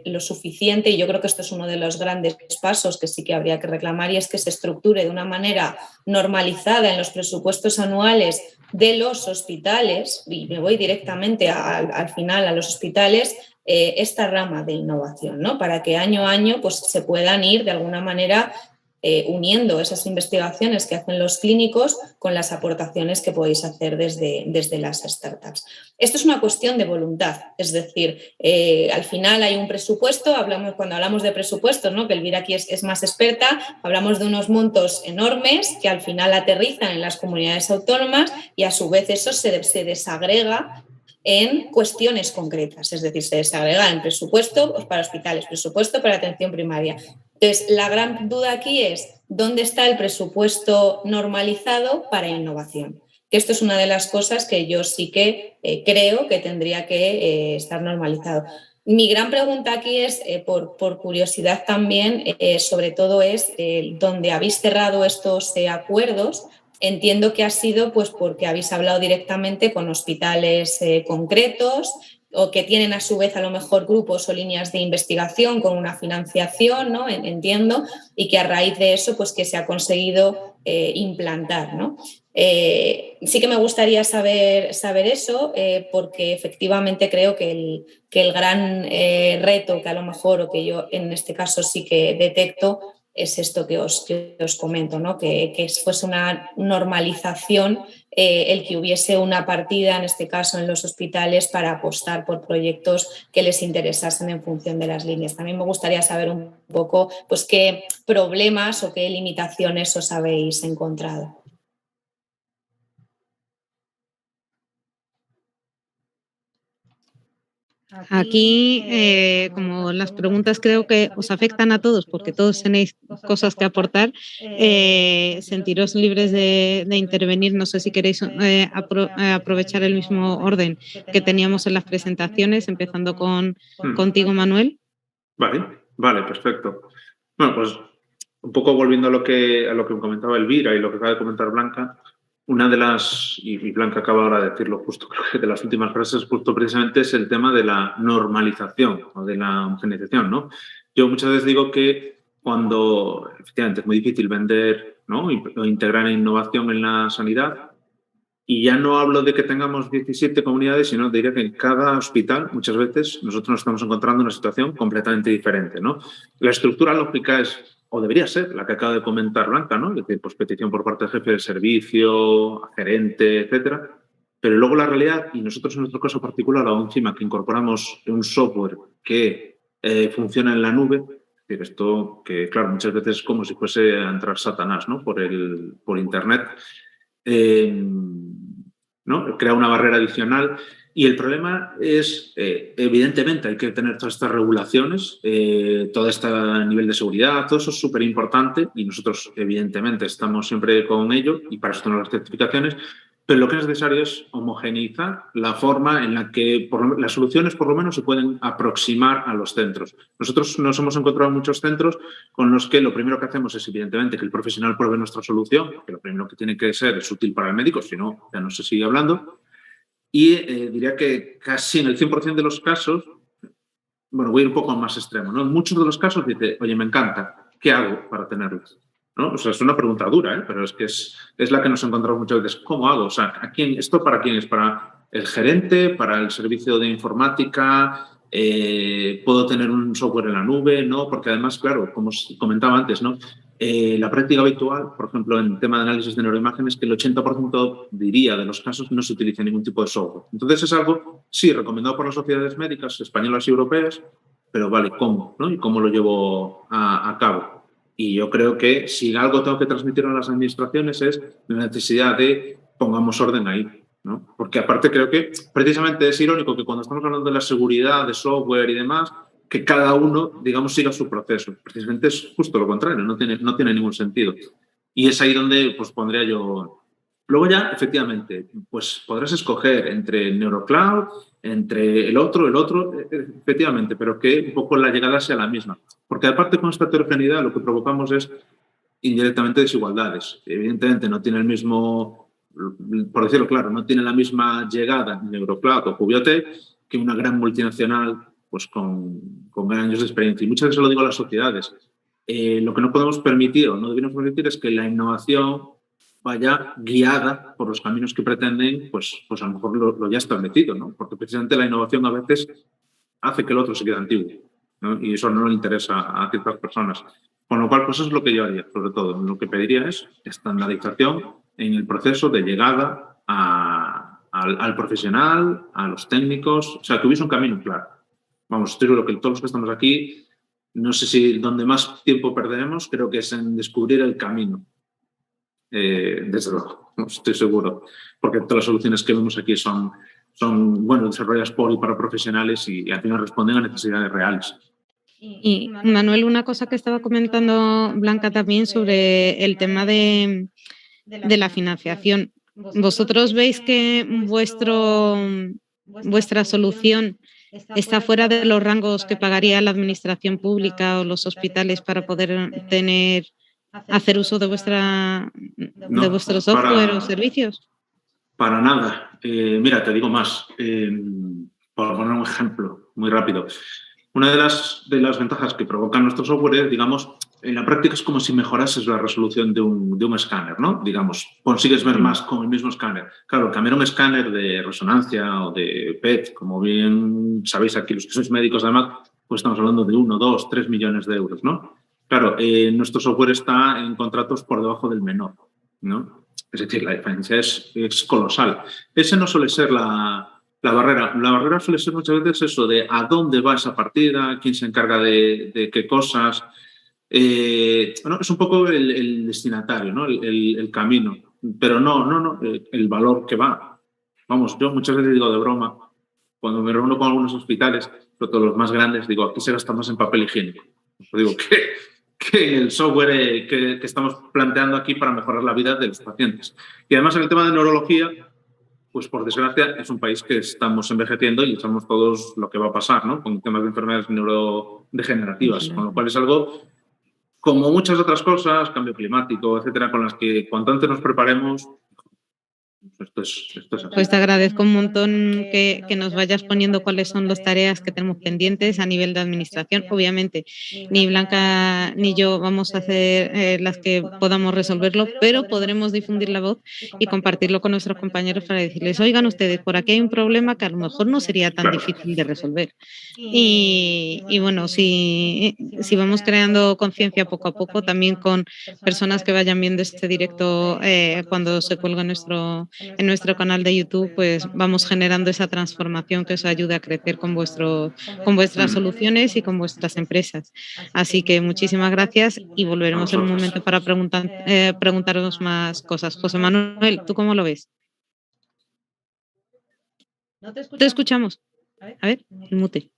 S2: lo suficiente, y yo creo que esto es uno de los grandes pasos que sí que habría que reclamar, y es que se estructure de una manera normalizada en los presupuestos anuales de los hospitales, y me voy directamente al final a los hospitales, esta rama de innovación, ¿no?, para que año a año pues, se puedan ir de alguna manera uniendo esas investigaciones que hacen los clínicos con las aportaciones que podéis hacer desde las startups. Esto es una cuestión de voluntad, es decir, al final hay un presupuesto, cuando hablamos de presupuestos, ¿no?, que Elvira aquí es más experta, hablamos de unos montos enormes que al final aterrizan en las comunidades autónomas y a su vez eso se desagrega en cuestiones concretas, es decir, se desagrega en presupuesto para hospitales, presupuesto para atención primaria. Entonces, la gran duda aquí es ¿dónde está el presupuesto normalizado para innovación? Que esto es una de las cosas que yo sí que creo que tendría que estar normalizado. Mi gran pregunta aquí es, por curiosidad también, sobre todo es dónde habéis cerrado estos acuerdos. Entiendo que ha sido pues porque habéis hablado directamente con hospitales concretos o que tienen a su vez a lo mejor grupos o líneas de investigación con una financiación, ¿no?, entiendo, y que a raíz de eso pues que se ha conseguido implantar, ¿no? Sí que me gustaría saber eso porque efectivamente creo que el gran reto que a lo mejor, o que yo en este caso sí que detecto, es esto que os comento, ¿no? Que fuese una normalización el que hubiese una partida, en este caso en los hospitales, para apostar por proyectos que les interesasen en función de las líneas. También me gustaría saber un poco pues, qué problemas o qué limitaciones os habéis encontrado.
S1: Aquí, como las preguntas creo que os afectan a todos, porque todos tenéis cosas que aportar, sentiros libres de intervenir. No sé si queréis aprovechar el mismo orden que teníamos en las presentaciones, empezando contigo, Manuel.
S4: Vale, perfecto. Bueno, pues un poco volviendo a lo que comentaba Elvira y lo que acaba de comentar Blanca, una de las, y Blanca acaba ahora de decirlo justo, creo que de las últimas frases, justo precisamente es el tema de la normalización o de la homogeneización, ¿no? Yo muchas veces digo que cuando, efectivamente, es muy difícil vender, ¿no? o integrar innovación en la sanidad, y ya no hablo de que tengamos 17 comunidades, sino diría que en cada hospital muchas veces nosotros nos estamos encontrando en una situación completamente diferente, ¿no? La estructura lógica es, o debería ser, la que acaba de comentar Blanca, ¿no? Es decir, pues petición por parte del jefe de servicio, gerente, etcétera. Pero luego la realidad, y nosotros en nuestro caso particular, aún encima que incorporamos un software que funciona en la nube, es decir, esto que, claro, muchas veces es como si fuese a entrar Satanás, ¿no? Por Internet. ¿No? Crea una barrera adicional y el problema es, evidentemente, hay que tener todas estas regulaciones, todo este nivel de seguridad, todo eso es súper importante y nosotros, evidentemente, estamos siempre con ello y para eso tenemos las certificaciones, pero lo que es necesario es homogeneizar la forma en la que las soluciones, por lo menos, se pueden aproximar a los centros. Nosotros nos hemos encontrado en muchos centros con los que lo primero que hacemos es, evidentemente, que el profesional pruebe nuestra solución, que lo primero que tiene que ser es útil para el médico, si no, ya no se sigue hablando. Y diría que casi en el 100% de los casos, bueno, voy a ir un poco más extremo, ¿no? En muchos de los casos dice, oye, me encanta, ¿qué hago para tenerlos? ¿No? O sea, es una pregunta dura, pero es que es la que nos encontramos muchas veces. ¿Cómo hago? O sea, ¿esto para quién es? ¿Para el gerente? ¿Para el servicio de informática? ¿Puedo tener un software en la nube? ¿No? Porque además, claro, como os comentaba antes, ¿no? La práctica habitual, por ejemplo, en el tema de análisis de neuroimágenes, que el 80% diría de los casos no se utiliza ningún tipo de software. Entonces es algo, sí, recomendado por las sociedades médicas españolas y europeas, pero vale, ¿cómo? ¿No? ¿Y cómo lo llevo a cabo? Y yo creo que si algo tengo que transmitir a las administraciones es la necesidad de pongamos orden ahí, ¿no? Porque aparte creo que precisamente es irónico que cuando estamos hablando de la seguridad, de software y demás, que cada uno, digamos, siga su proceso. Precisamente es justo lo contrario, no tiene ningún sentido. Y es ahí donde pues pondría yo... Luego ya, efectivamente, pues podrás escoger entre el NeuroCloud, entre el otro, efectivamente, pero que un poco la llegada sea la misma. Porque aparte con esta heterogeneidad lo que provocamos es indirectamente desigualdades. Evidentemente no tiene el mismo, por decirlo claro, no tiene la misma llegada NeuroCloud o Cubiotech que una gran multinacional pues con años de experiencia. Y muchas veces lo digo a las sociedades. Lo que no podemos permitir o no debemos permitir es que la innovación vaya guiada por los caminos que pretenden, pues a lo mejor lo ya establecido, ¿no? Porque precisamente la innovación a veces hace que el otro se quede antiguo, ¿no? Y eso no le interesa a ciertas personas. Con lo cual, pues eso es lo que yo haría, sobre todo. Lo que pediría es estandarización en el proceso de llegada al profesional, a los técnicos, o sea, que hubiese un camino claro. Vamos, estoy seguro que todos los que estamos aquí, no sé si donde más tiempo perderemos, creo que es en descubrir el camino. Desde luego, estoy seguro, porque todas las soluciones que vemos aquí son bueno, desarrolladas por y para profesionales y al final responden a necesidades reales.
S1: Y Manuel, una cosa que estaba comentando Blanca también sobre el tema de la financiación. ¿Vosotros veis que vuestra solución está fuera de los rangos que pagaría la administración pública o los hospitales para poder hacer uso de vuestro software o servicios?
S4: Para nada. Mira, te digo más. Por poner un ejemplo muy rápido. Una de las ventajas que provoca nuestro software es, digamos, en la práctica es como si mejorases la resolución de un escáner, ¿no? Digamos, consigues ver más con el mismo escáner. Claro, cambiar un escáner de resonancia o de PET, como bien sabéis aquí los que sois médicos además, pues estamos hablando de 1, 2, 3 millones de euros, ¿no? Claro, nuestro software está en contratos por debajo del menor, ¿no? Es decir, la diferencia es colosal. Ese no suele ser la barrera. La barrera suele ser muchas veces eso de a dónde va esa partida, quién se encarga de qué cosas. Bueno, es un poco el destinatario, ¿no? El camino. Pero no, el valor que va. Vamos, yo muchas veces digo de broma, cuando me reúno con algunos hospitales, sobre todo los más grandes, digo, aquí se gasta más en papel higiénico. Digo, que el software que estamos planteando aquí para mejorar la vida de los pacientes. Y además en el tema de neurología, pues por desgracia es un país que estamos envejeciendo y sabemos todos lo que va a pasar, ¿no? Con temas de enfermedades neurodegenerativas, con lo cual es algo, como muchas otras cosas, cambio climático, etcétera, con las que cuanto antes nos preparemos, esto es así.
S1: Pues te agradezco un montón que nos vayas poniendo cuáles son las tareas que tenemos pendientes a nivel de administración. Obviamente, ni Blanca ni yo vamos a hacer las que podamos resolverlo, pero podremos difundir la voz y compartirlo con nuestros compañeros para decirles, oigan ustedes, por aquí hay un problema que a lo mejor no sería tan difícil de resolver. Y bueno, si vamos creando conciencia poco a poco, también con personas que vayan viendo este directo cuando se cuelga en nuestro canal de YouTube, pues vamos generando esa transformación que os ayude a crecer con vuestras soluciones y con vuestras empresas. Así que muchísimas gracias y volveremos en un momento para preguntaros más cosas. José Manuel, ¿tú cómo lo ves? Te escuchamos. A ver, el mute.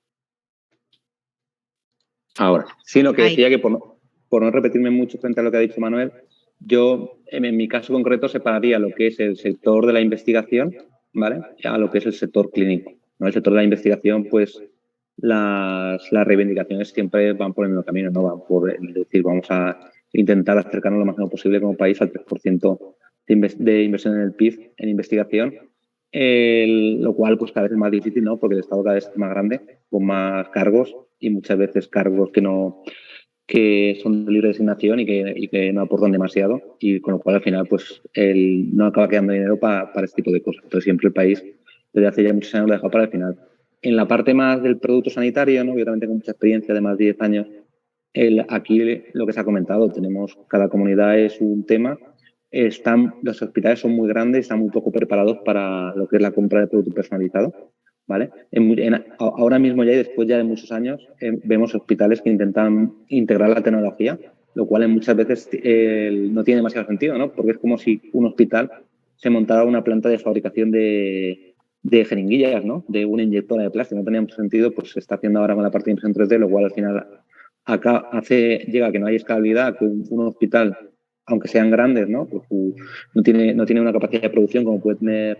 S6: Ahora, sí, lo que decía que por no repetirme mucho frente a lo que ha dicho Manuel, yo en mi caso concreto separaría lo que es el sector de la investigación, ¿vale?, a lo que es el sector clínico, ¿no? El sector de la investigación, pues las reivindicaciones siempre van por el mismo camino, no van por decir vamos a intentar acercarnos lo máximo posible como país al 3% de inversión en el PIB en investigación, lo cual pues cada vez es más difícil, ¿no?, porque el Estado cada vez es más grande, con más cargos y muchas veces cargos que son de libre designación y que no aportan demasiado, y con lo cual al final pues no acaba quedando dinero para este tipo de cosas. Entonces siempre el país desde hace ya muchos años lo ha dejado para el final. En la parte más del producto sanitario, ¿no?, yo también tengo mucha experiencia de más de 10 años, aquí lo que se ha comentado, cada comunidad es un tema, los hospitales son muy grandes, están muy poco preparados para lo que es la compra de producto personalizado, ¿vale? Ahora mismo ya y después ya de muchos años vemos hospitales que intentan integrar la tecnología, lo cual muchas veces no tiene demasiado sentido, ¿no?, porque es como si un hospital se montara una planta de fabricación de jeringuillas, ¿no?, de una inyectora de plástico. No tenía mucho sentido, pues se está haciendo ahora con la parte de impresión 3D, lo cual al final llega a que no hay escalabilidad, que un hospital, aunque sean grandes, ¿no?, pues no tiene una capacidad de producción como puede tener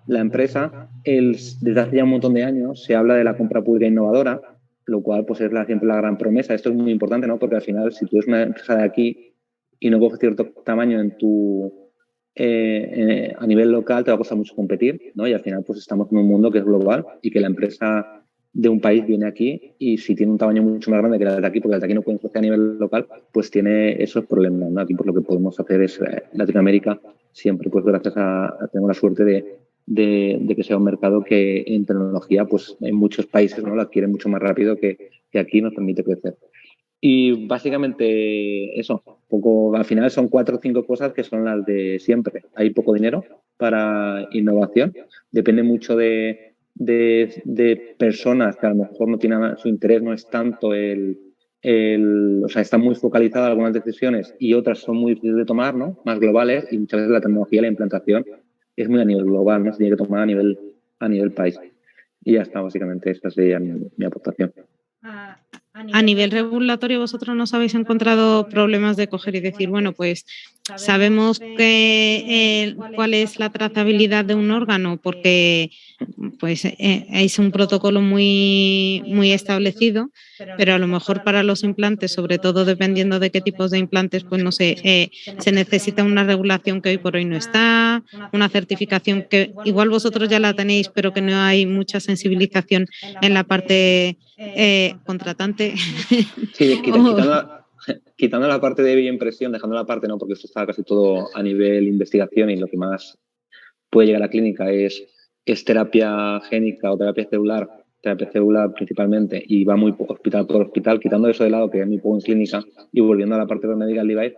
S6: la empresa. Desde hace ya un montón de años se habla de la compra pública innovadora, lo cual pues es siempre la gran promesa. Esto es muy importante, ¿no?, porque al final si tú eres una empresa de aquí y no coges cierto tamaño a nivel local, te va a costar mucho competir, ¿no?, y al final pues estamos en un mundo que es global y que la empresa de un país viene aquí y si tiene un tamaño mucho más grande que la de aquí, porque la de aquí no puede crecer a nivel local, pues tiene esos problemas, ¿no? Aquí pues lo que podemos hacer es Latinoamérica siempre, pues gracias tengo la suerte de que sea un mercado que en tecnología, pues en muchos países, ¿no?, la adquiere mucho más rápido que aquí, nos permite crecer. Y básicamente eso, al final son 4 o 5 cosas que son las de siempre. Hay poco dinero para innovación, depende mucho de personas que a lo mejor no tienen, su interés no es tanto o sea, están muy focalizadas algunas decisiones y otras son muy difíciles de tomar, ¿no?, más globales, y muchas veces la tecnología, la implantación es muy a nivel global, ¿no?, se tiene que tomar a nivel país. Y ya está, básicamente esta sería mi aportación.
S1: A nivel regulatorio, ¿vosotros nos habéis encontrado problemas de coger y decir, bueno, pues sabemos cuál es la trazabilidad de un órgano porque pues es un protocolo muy, muy establecido, pero a lo mejor para los implantes, sobre todo dependiendo de qué tipos de implantes, pues no sé, se necesita una regulación que hoy por hoy no está, una certificación que igual vosotros ya la tenéis, pero que no hay mucha sensibilización en la parte contratante.
S6: Sí, quitando la parte de bioimpresión, dejando la parte, no, porque esto está casi todo a nivel investigación y lo que más puede llegar a la clínica es terapia génica o terapia celular, terapia celular principalmente, y va muy hospital por hospital, quitando eso de lado, que es muy poco en clínica, y volviendo a la parte de medical device,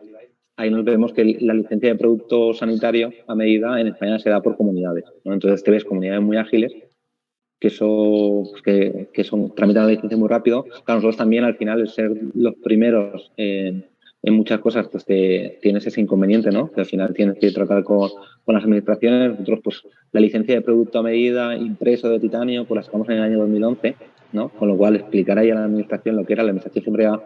S6: ahí nos vemos que la licencia de producto sanitario a medida en España se da por comunidades, ¿no? Entonces te ves comunidades muy ágiles que son tramitan la licencia muy rápido. Claro, nosotros también al final, el ser los primeros en muchas cosas, pues tienes ese inconveniente, ¿no? Que al final tienes que tratar con las administraciones. Nosotros, pues, la licencia de producto a medida impreso de titanio, pues la sacamos en el año 2011, ¿no? Con lo cual, explicar ahí a la administración lo que era. La administración siempre era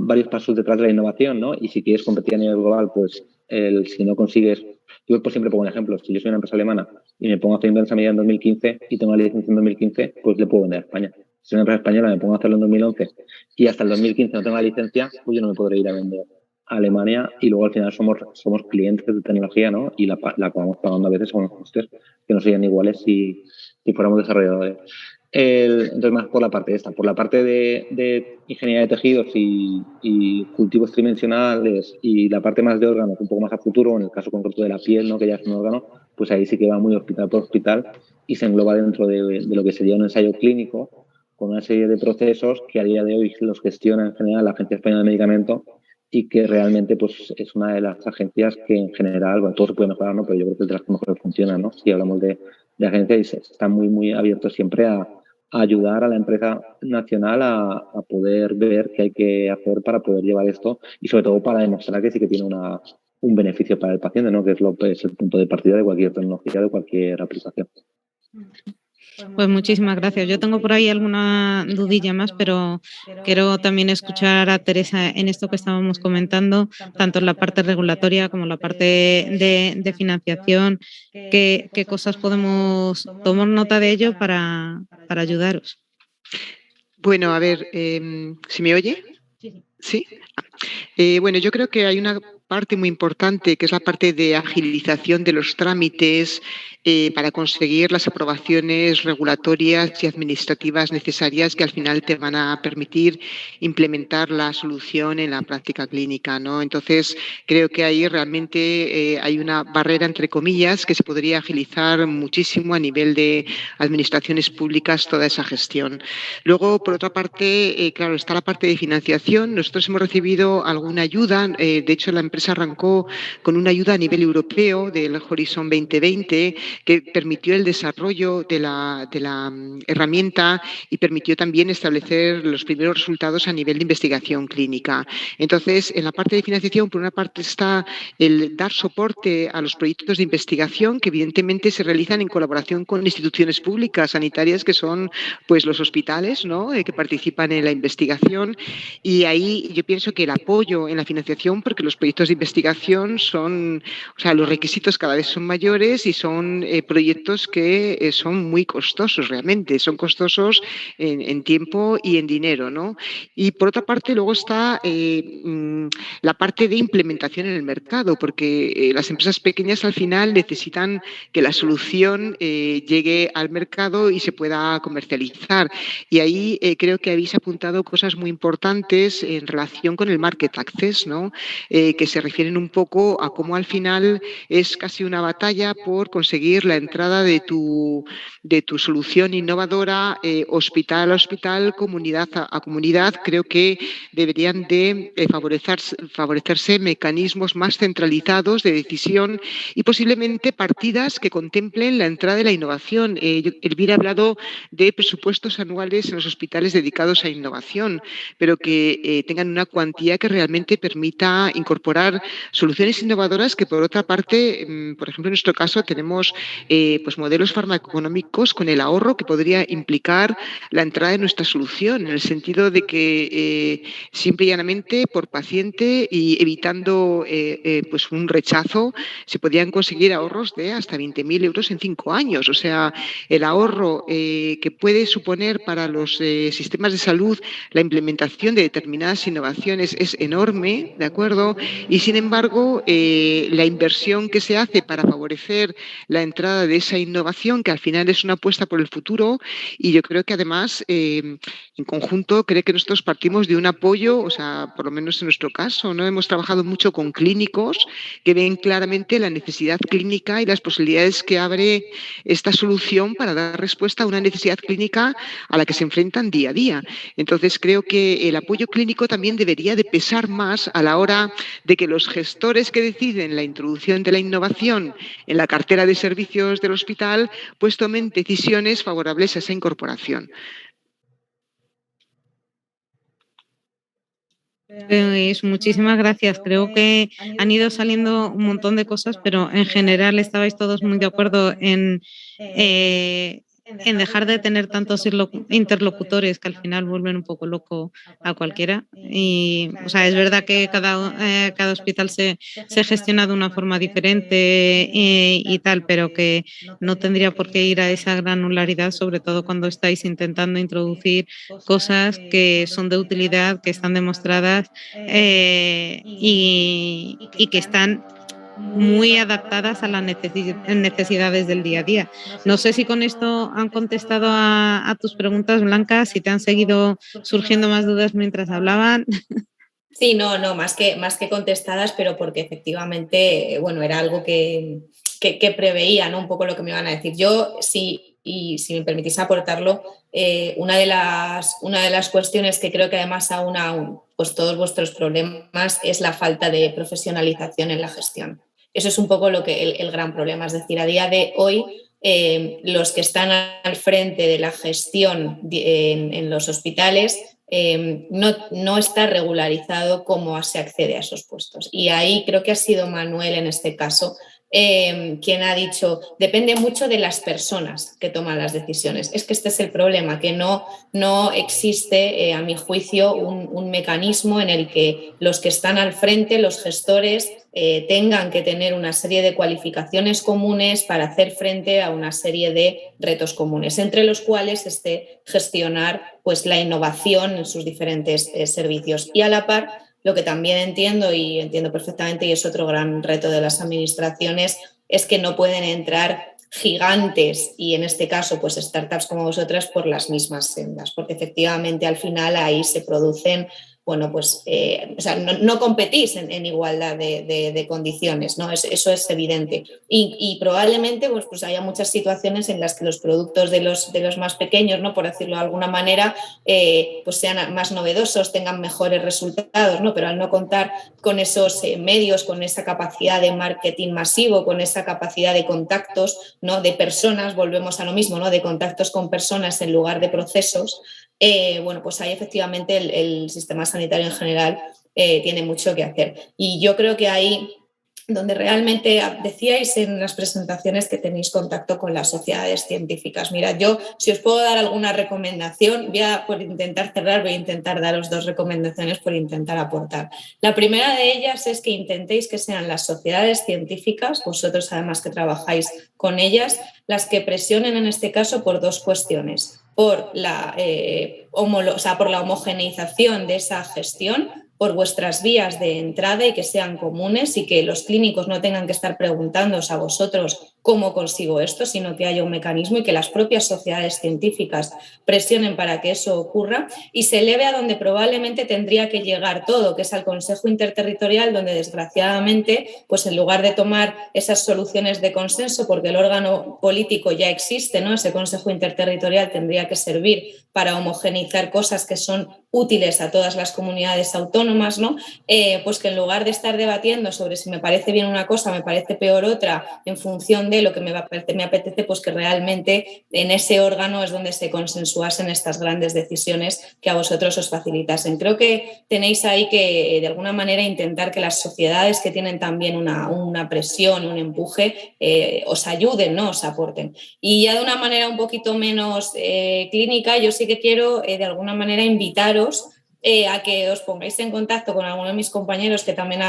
S6: varios pasos detrás de la innovación, ¿no? Y si quieres competir a nivel global, pues si no consigues... Yo pues siempre pongo un ejemplo. Si yo soy una empresa alemana y me pongo a hacer implantes a medida en 2015 y tengo la licencia en 2015, pues le puedo vender a España. Si soy una empresa española, me pongo a hacerlo en 2011 y hasta el 2015 no tengo la licencia, pues yo no me podré ir a vender a Alemania, y luego al final somos clientes de tecnología, ¿no? Y la acabamos pagando a veces con unos costes que no serían iguales si fuéramos desarrolladores. Entonces, más por la parte esta, por la parte de ingeniería de tejidos y cultivos tridimensionales, y la parte más de órganos, un poco más a futuro, en el caso concreto de la piel, ¿no? Que ya es un órgano, pues ahí sí que va muy hospital por hospital y se engloba dentro de lo que sería un ensayo clínico, con una serie de procesos que a día de hoy los gestiona en general la Agencia Española de Medicamentos, y que realmente pues es una de las agencias que en general, bueno, todo se puede mejorar, ¿no? Pero yo creo que es de las que mejor funcionan, ¿no? Si hablamos de agencias, y está muy, muy abierto siempre a ayudar a la empresa nacional a poder ver qué hay que hacer para poder llevar esto, y sobre todo para demostrar que sí que tiene un beneficio para el paciente, ¿no? Que es el punto de partida de cualquier tecnología, de cualquier aplicación.
S1: Pues muchísimas gracias. Yo tengo por ahí alguna dudilla más, pero quiero también escuchar a Teresa en esto que estábamos comentando, tanto en la parte regulatoria como en la parte de financiación. ¿Qué cosas podemos tomar nota de ello para ayudaros?
S7: Bueno, a ver, ¿se me oye? Sí. Bueno, yo creo que hay una parte muy importante, que es la parte de agilización de los trámites para conseguir las aprobaciones regulatorias y administrativas necesarias, que al final te van a permitir implementar la solución en la práctica clínica, ¿no? Entonces, creo que ahí realmente hay una barrera, entre comillas, que se podría agilizar muchísimo a nivel de administraciones públicas toda esa gestión. Luego, por otra parte, claro, está la parte de financiación. Nosotros hemos recibido alguna ayuda. De hecho, la empresa arrancó con una ayuda a nivel europeo del Horizon 2020, que permitió el desarrollo de la herramienta y permitió también establecer los primeros resultados a nivel de investigación clínica. Entonces, en la parte de financiación, por una parte está el dar soporte a los proyectos de investigación, que evidentemente se realizan en colaboración con instituciones públicas sanitarias, que son pues los hospitales, ¿no? Que participan en la investigación. Y ahí yo pienso que el apoyo en la financiación, porque los proyectos de investigación son, o sea, los requisitos cada vez son mayores y son proyectos que son muy costosos realmente, son costosos en tiempo y en dinero, ¿no? Y por otra parte luego está la parte de implementación en el mercado, porque las empresas pequeñas al final necesitan que la solución llegue al mercado y se pueda comercializar. Y ahí creo que habéis apuntado cosas muy importantes en relación con el market access, ¿no? Que se refieren un poco a cómo al final es casi una batalla por conseguir la entrada de tu solución innovadora hospital a hospital, comunidad a comunidad. Creo que deberían de favorecerse mecanismos más centralizados de decisión y posiblemente partidas que contemplen la entrada de la innovación. Elvira ha hablado de presupuestos anuales en los hospitales dedicados a innovación, pero que tengan una cuantía que realmente permita incorporar soluciones innovadoras que, por otra parte, por ejemplo, en nuestro caso tenemos pues modelos farmacoeconómicos con el ahorro que podría implicar la entrada de nuestra solución, en el sentido de que simple y llanamente por paciente y evitando pues un rechazo se podrían conseguir ahorros de hasta 20.000 euros en 5 años. O sea, el ahorro que puede suponer para los sistemas de salud la implementación de determinadas innovaciones es enorme, ¿de acuerdo? Y Y sin embargo, la inversión que se hace para favorecer la entrada de esa innovación, que al final es una apuesta por el futuro, y yo creo que además, en conjunto, creo que nosotros partimos de un apoyo, o sea, por lo menos en nuestro caso, ¿no? Hemos trabajado mucho con clínicos que ven claramente la necesidad clínica y las posibilidades que abre esta solución para dar respuesta a una necesidad clínica a la que se enfrentan día a día. Entonces, creo que el apoyo clínico también debería de pesar más a la hora de que los gestores que deciden la introducción de la innovación en la cartera de servicios del hospital, pues tomen decisiones favorables a esa incorporación.
S1: Pues muchísimas gracias. Creo que han ido saliendo un montón de cosas, pero en general estabais todos muy de acuerdo en dejar de tener tantos interlocutores que al final vuelven un poco loco a cualquiera. Y, o sea, es verdad que cada hospital se gestiona de una forma diferente y tal, pero que no tendría por qué ir a esa granularidad, sobre todo cuando estáis intentando introducir cosas que son de utilidad, que están demostradas y que están muy adaptadas a las necesidades del día a día. No sé si con esto han contestado a tus preguntas, Blanca, si te han seguido surgiendo más dudas mientras hablaban.
S2: Sí, no, más que contestadas, pero porque efectivamente, bueno, era algo que preveía, ¿no? Un poco lo que me iban a decir. Yo, sí, y si me permitís aportarlo, una de las cuestiones que creo que además aúna pues todos vuestros problemas es la falta de profesionalización en la gestión. Eso es un poco lo que el gran problema. Es decir, a día de hoy, los que están al frente de la gestión en los hospitales no está regularizado cómo se accede a esos puestos. Y ahí creo que ha sido Manuel en este caso quien ha dicho, depende mucho de las personas que toman las decisiones. Es que este es el problema, que no existe, a mi juicio, un mecanismo en el que los que están al frente, los gestores, tengan que tener una serie de cualificaciones comunes para hacer frente a una serie de retos comunes, entre los cuales gestionar pues, la innovación en sus diferentes servicios. Y a la par, lo que también entiendo y entiendo perfectamente, y es otro gran reto de las administraciones, es que no pueden entrar gigantes y en este caso pues startups como vosotras por las mismas sendas, porque efectivamente al final ahí se producen, bueno, pues o sea, no competís en igualdad de condiciones, ¿no? Eso es evidente. Y probablemente pues haya muchas situaciones en las que los productos de los más pequeños, ¿no? Por decirlo de alguna manera, pues sean más novedosos, tengan mejores resultados, ¿no? Pero al no contar con esos medios, con esa capacidad de marketing masivo, con esa capacidad de contactos, ¿no? De personas, volvemos a lo mismo, ¿no? De contactos con personas en lugar de procesos, bueno, pues ahí efectivamente el sistema sanitario en general tiene mucho que hacer. Y yo creo que ahí donde realmente decíais en las presentaciones que tenéis contacto con las sociedades científicas. Mirad, yo si os puedo dar alguna recomendación, por intentar cerrar, voy a intentar daros 2 recomendaciones por intentar aportar. La primera de ellas es que intentéis que sean las sociedades científicas, vosotros además que trabajáis con ellas, las que presionen en este caso por 2 cuestiones. Por la homogeneización de esa gestión, por vuestras vías de entrada y que sean comunes y que los clínicos no tengan que estar preguntándoos a vosotros cómo consigo esto, sino que haya un mecanismo y que las propias sociedades científicas presionen para que eso ocurra y se eleve a donde probablemente tendría que llegar todo, que es al Consejo Interterritorial, donde desgraciadamente, pues en lugar de tomar esas soluciones de consenso, porque el órgano político ya existe, ¿no? Ese Consejo Interterritorial tendría que servir para homogeneizar cosas que son útiles a todas las comunidades autónomas, ¿no? Pues que en lugar de estar debatiendo sobre si me parece bien una cosa, me parece peor otra, en función de lo que me apetece, pues que realmente en ese órgano es donde se consensuasen estas grandes decisiones que a vosotros os facilitasen. Creo que tenéis ahí que, de alguna manera, intentar que las sociedades que tienen también una presión, un empuje, os ayuden, ¿no? Os aporten. Y ya de una manera un poquito menos clínica, yo sí que quiero, de alguna manera, invitaros a que os pongáis en contacto con alguno de mis compañeros que también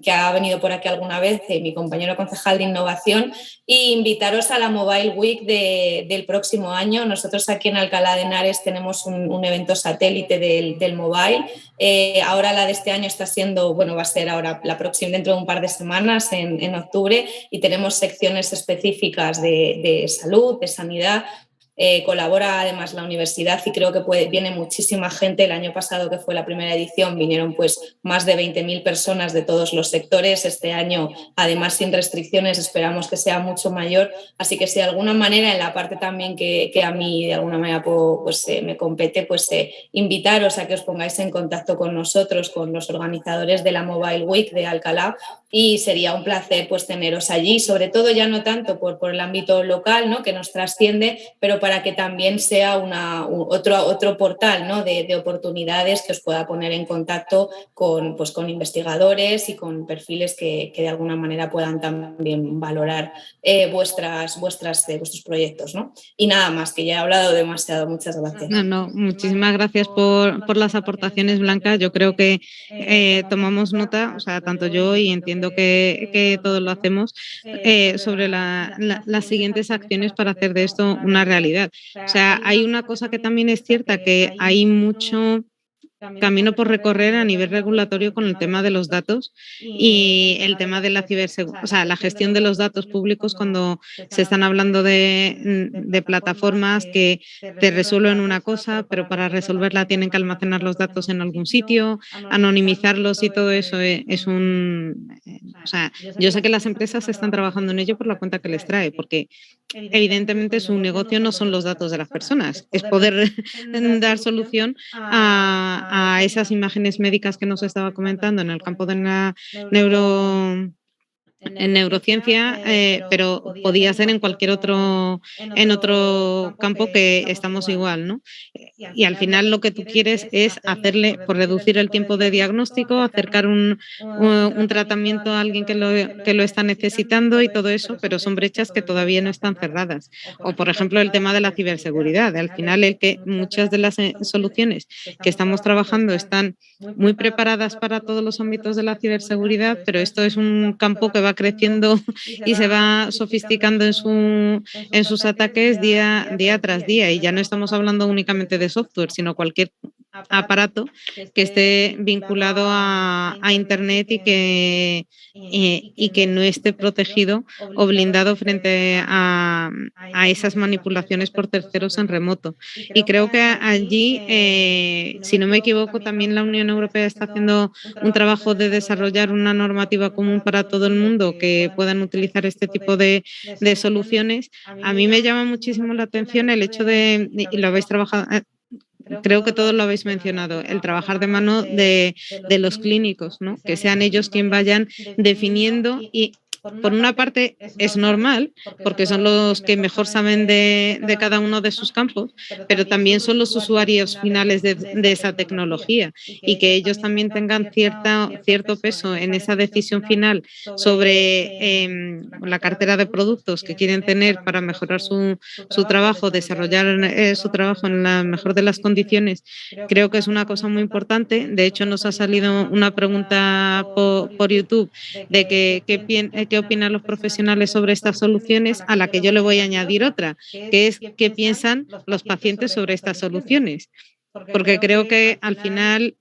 S2: que ha venido por aquí alguna vez, mi compañero concejal de innovación, e invitaros a la Mobile Week del próximo año. Nosotros aquí en Alcalá de Henares tenemos un evento satélite del Mobile. Ahora la de este año está siendo, bueno, va a ser ahora la próxima, dentro de un par de semanas, en octubre, y tenemos secciones específicas de salud, de sanidad. Colabora además la universidad y creo que viene muchísima gente. El año pasado, que fue la primera edición, vinieron pues más de 20.000 personas de todos los sectores. Este año, además, sin restricciones, esperamos que sea mucho mayor. Así que si de alguna manera, en la parte también que a mí de alguna manera me compete, pues invitaros a que os pongáis en contacto con nosotros, con los organizadores de la Mobile Week de Alcalá, y sería un placer pues teneros allí, sobre todo ya no tanto por el ámbito local, ¿no?, que nos trasciende, pero para que también sea otro portal, ¿no?, de oportunidades que os pueda poner en contacto con investigadores y con perfiles que de alguna manera puedan también valorar vuestros proyectos, ¿no? Y nada más, que ya he hablado demasiado. Muchas gracias.
S1: No, muchísimas gracias por las aportaciones, Blanca. Yo creo que tomamos nota, o sea, tanto yo y entiendo que todos lo hacemos, sobre las siguientes acciones para hacer de esto una realidad. O sea, hay una cosa que también es cierta, que hay mucho camino por recorrer a nivel regulatorio con el tema de los datos y el tema de la ciberseguridad, o sea, la gestión de los datos públicos cuando se están hablando de plataformas que te resuelven una cosa, pero para resolverla tienen que almacenar los datos en algún sitio, anonimizarlos, y todo eso o sea, yo sé que las empresas están trabajando en ello por la cuenta que les trae, porque evidentemente su negocio no son los datos de las personas, es poder dar solución a esas imágenes médicas que nos estaba comentando en el campo de la neurociencia, pero podía ser en cualquier otro campo que estamos igual, ¿no? Y al final lo que tú quieres es hacerle, por reducir el tiempo de diagnóstico, acercar un tratamiento a alguien que lo está necesitando y todo eso, pero son brechas que todavía no están cerradas. O, por ejemplo, el tema de la ciberseguridad. Al final, el que muchas de las soluciones que estamos trabajando están muy preparadas para todos los ámbitos de la ciberseguridad, pero esto es un campo que va creciendo y se va sofisticando en sus ataques día tras día, y ya no estamos hablando únicamente de software, sino cualquier aparato que esté vinculado a Internet y que no esté protegido o blindado frente a esas manipulaciones por terceros en remoto. Y creo que allí, si no me equivoco, también la Unión Europea está haciendo un trabajo de desarrollar una normativa común para todo el mundo que puedan utilizar este tipo de soluciones. A mí me llama muchísimo la atención el hecho y lo habéis trabajado, creo que todos lo habéis mencionado, el trabajar de mano de los clínicos, ¿no? Que sean ellos quienes vayan definiendo. Y por una parte es normal, porque son los que mejor saben de cada uno de sus campos, pero también son los usuarios finales de esa tecnología, y que ellos también tengan cierto peso en esa decisión final sobre la cartera de productos que quieren tener para mejorar su trabajo, desarrollar su trabajo en la mejor de las condiciones. Creo que es una cosa muy importante. De hecho, nos ha salido una pregunta por YouTube de qué opinan los profesionales sobre estas soluciones, a la que yo le voy a añadir otra, que es qué piensan los pacientes sobre estas soluciones. Porque creo que al final,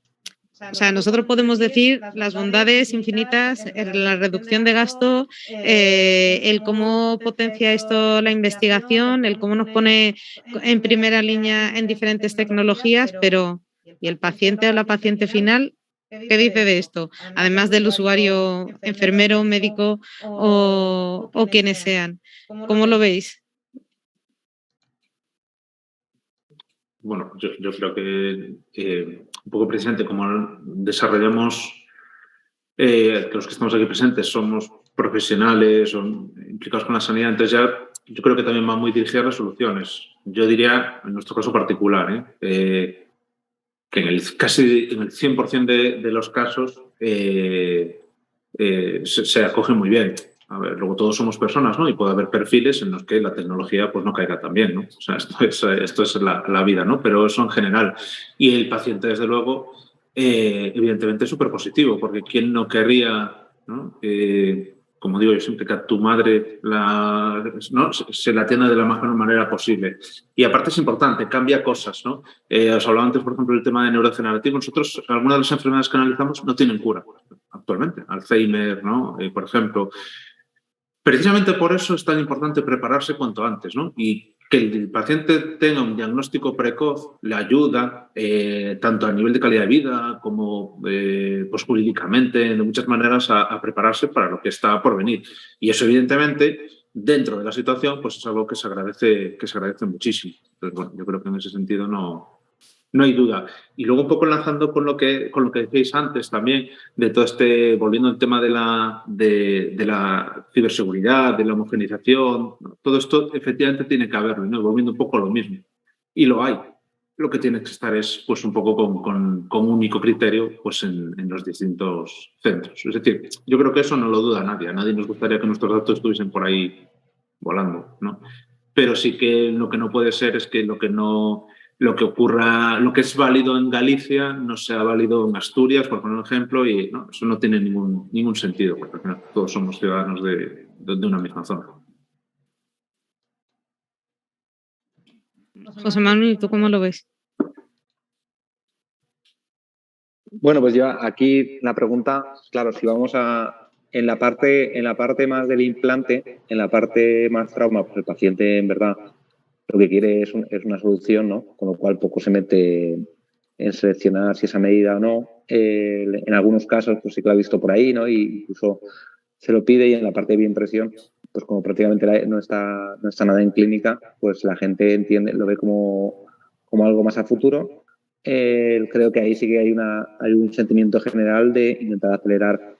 S1: o sea, nosotros podemos decir las bondades infinitas, la reducción de gasto, el cómo potencia esto la investigación, el cómo nos pone en primera línea en diferentes tecnologías, pero ¿y el paciente o la paciente final qué dice de esto? Además del usuario enfermero, médico o quienes sean. ¿Cómo lo veis?
S4: Bueno, yo creo que un poco precisamente como desarrollamos, los que estamos aquí presentes somos profesionales, son implicados con la sanidad, entonces ya yo creo que también van muy dirigidas las soluciones. Yo diría, en nuestro caso particular, que casi en el 100% de los casos se acoge muy bien. a ver, luego todos somos personas, ¿no? Y puede haber perfiles en los que la tecnología pues no caiga tan bien, ¿no? O sea, esto es la vida, ¿no? Pero eso en general. Y el paciente, desde luego, evidentemente es súper positivo, porque ¿quién no querría, ¿no? Como digo yo siempre, que a tu madre ¿no? se la atienda de la mejor manera posible. Y aparte es importante, cambia cosas, ¿no? Os hablaba antes, por ejemplo, del tema de neurodegenerativo. Nosotros, algunas de las enfermedades que analizamos no tienen cura actualmente. Alzheimer, ¿no? Por ejemplo. Precisamente por eso es tan importante prepararse cuanto antes, ¿no? Y que el paciente tenga un diagnóstico precoz le ayuda tanto a nivel de calidad de vida como pues jurídicamente, de muchas maneras, a prepararse para lo que está por venir. Y eso, evidentemente, dentro de la situación, pues es algo que se agradece muchísimo. Entonces, bueno, yo creo que en ese sentido no hay duda. Y luego un poco enlazando con lo que decíais antes también, de todo volviendo al tema de la ciberseguridad, de la homogeneización, ¿no? Todo esto efectivamente tiene que haberlo, ¿no? Volviendo un poco a lo mismo. Y lo hay. Lo que tiene que estar es pues un poco con un único criterio pues en los distintos centros. Es decir, yo creo que eso no lo duda nadie. A nadie nos gustaría que nuestros datos estuviesen por ahí volando, ¿no? Pero sí que lo que no puede ser es que lo que es válido en Galicia no sea válido en Asturias, por poner un ejemplo, y no, eso no tiene ningún sentido, porque al final todos somos ciudadanos de una misma zona.
S1: José Manuel, ¿tú cómo lo ves?
S6: Bueno, pues yo aquí la pregunta, claro, si vamos en la parte más del implante, en la parte más trauma, pues el paciente en verdad lo que quiere es una solución, ¿no? Con lo cual poco se mete en seleccionar si esa medida o no. En algunos casos, pues sí que lo he visto por ahí, ¿no? Y incluso se lo pide, y en la parte de bioimpresión, pues como prácticamente no está nada en clínica, pues la gente lo ve como algo más a futuro. Creo que ahí sí que hay un sentimiento general de intentar acelerar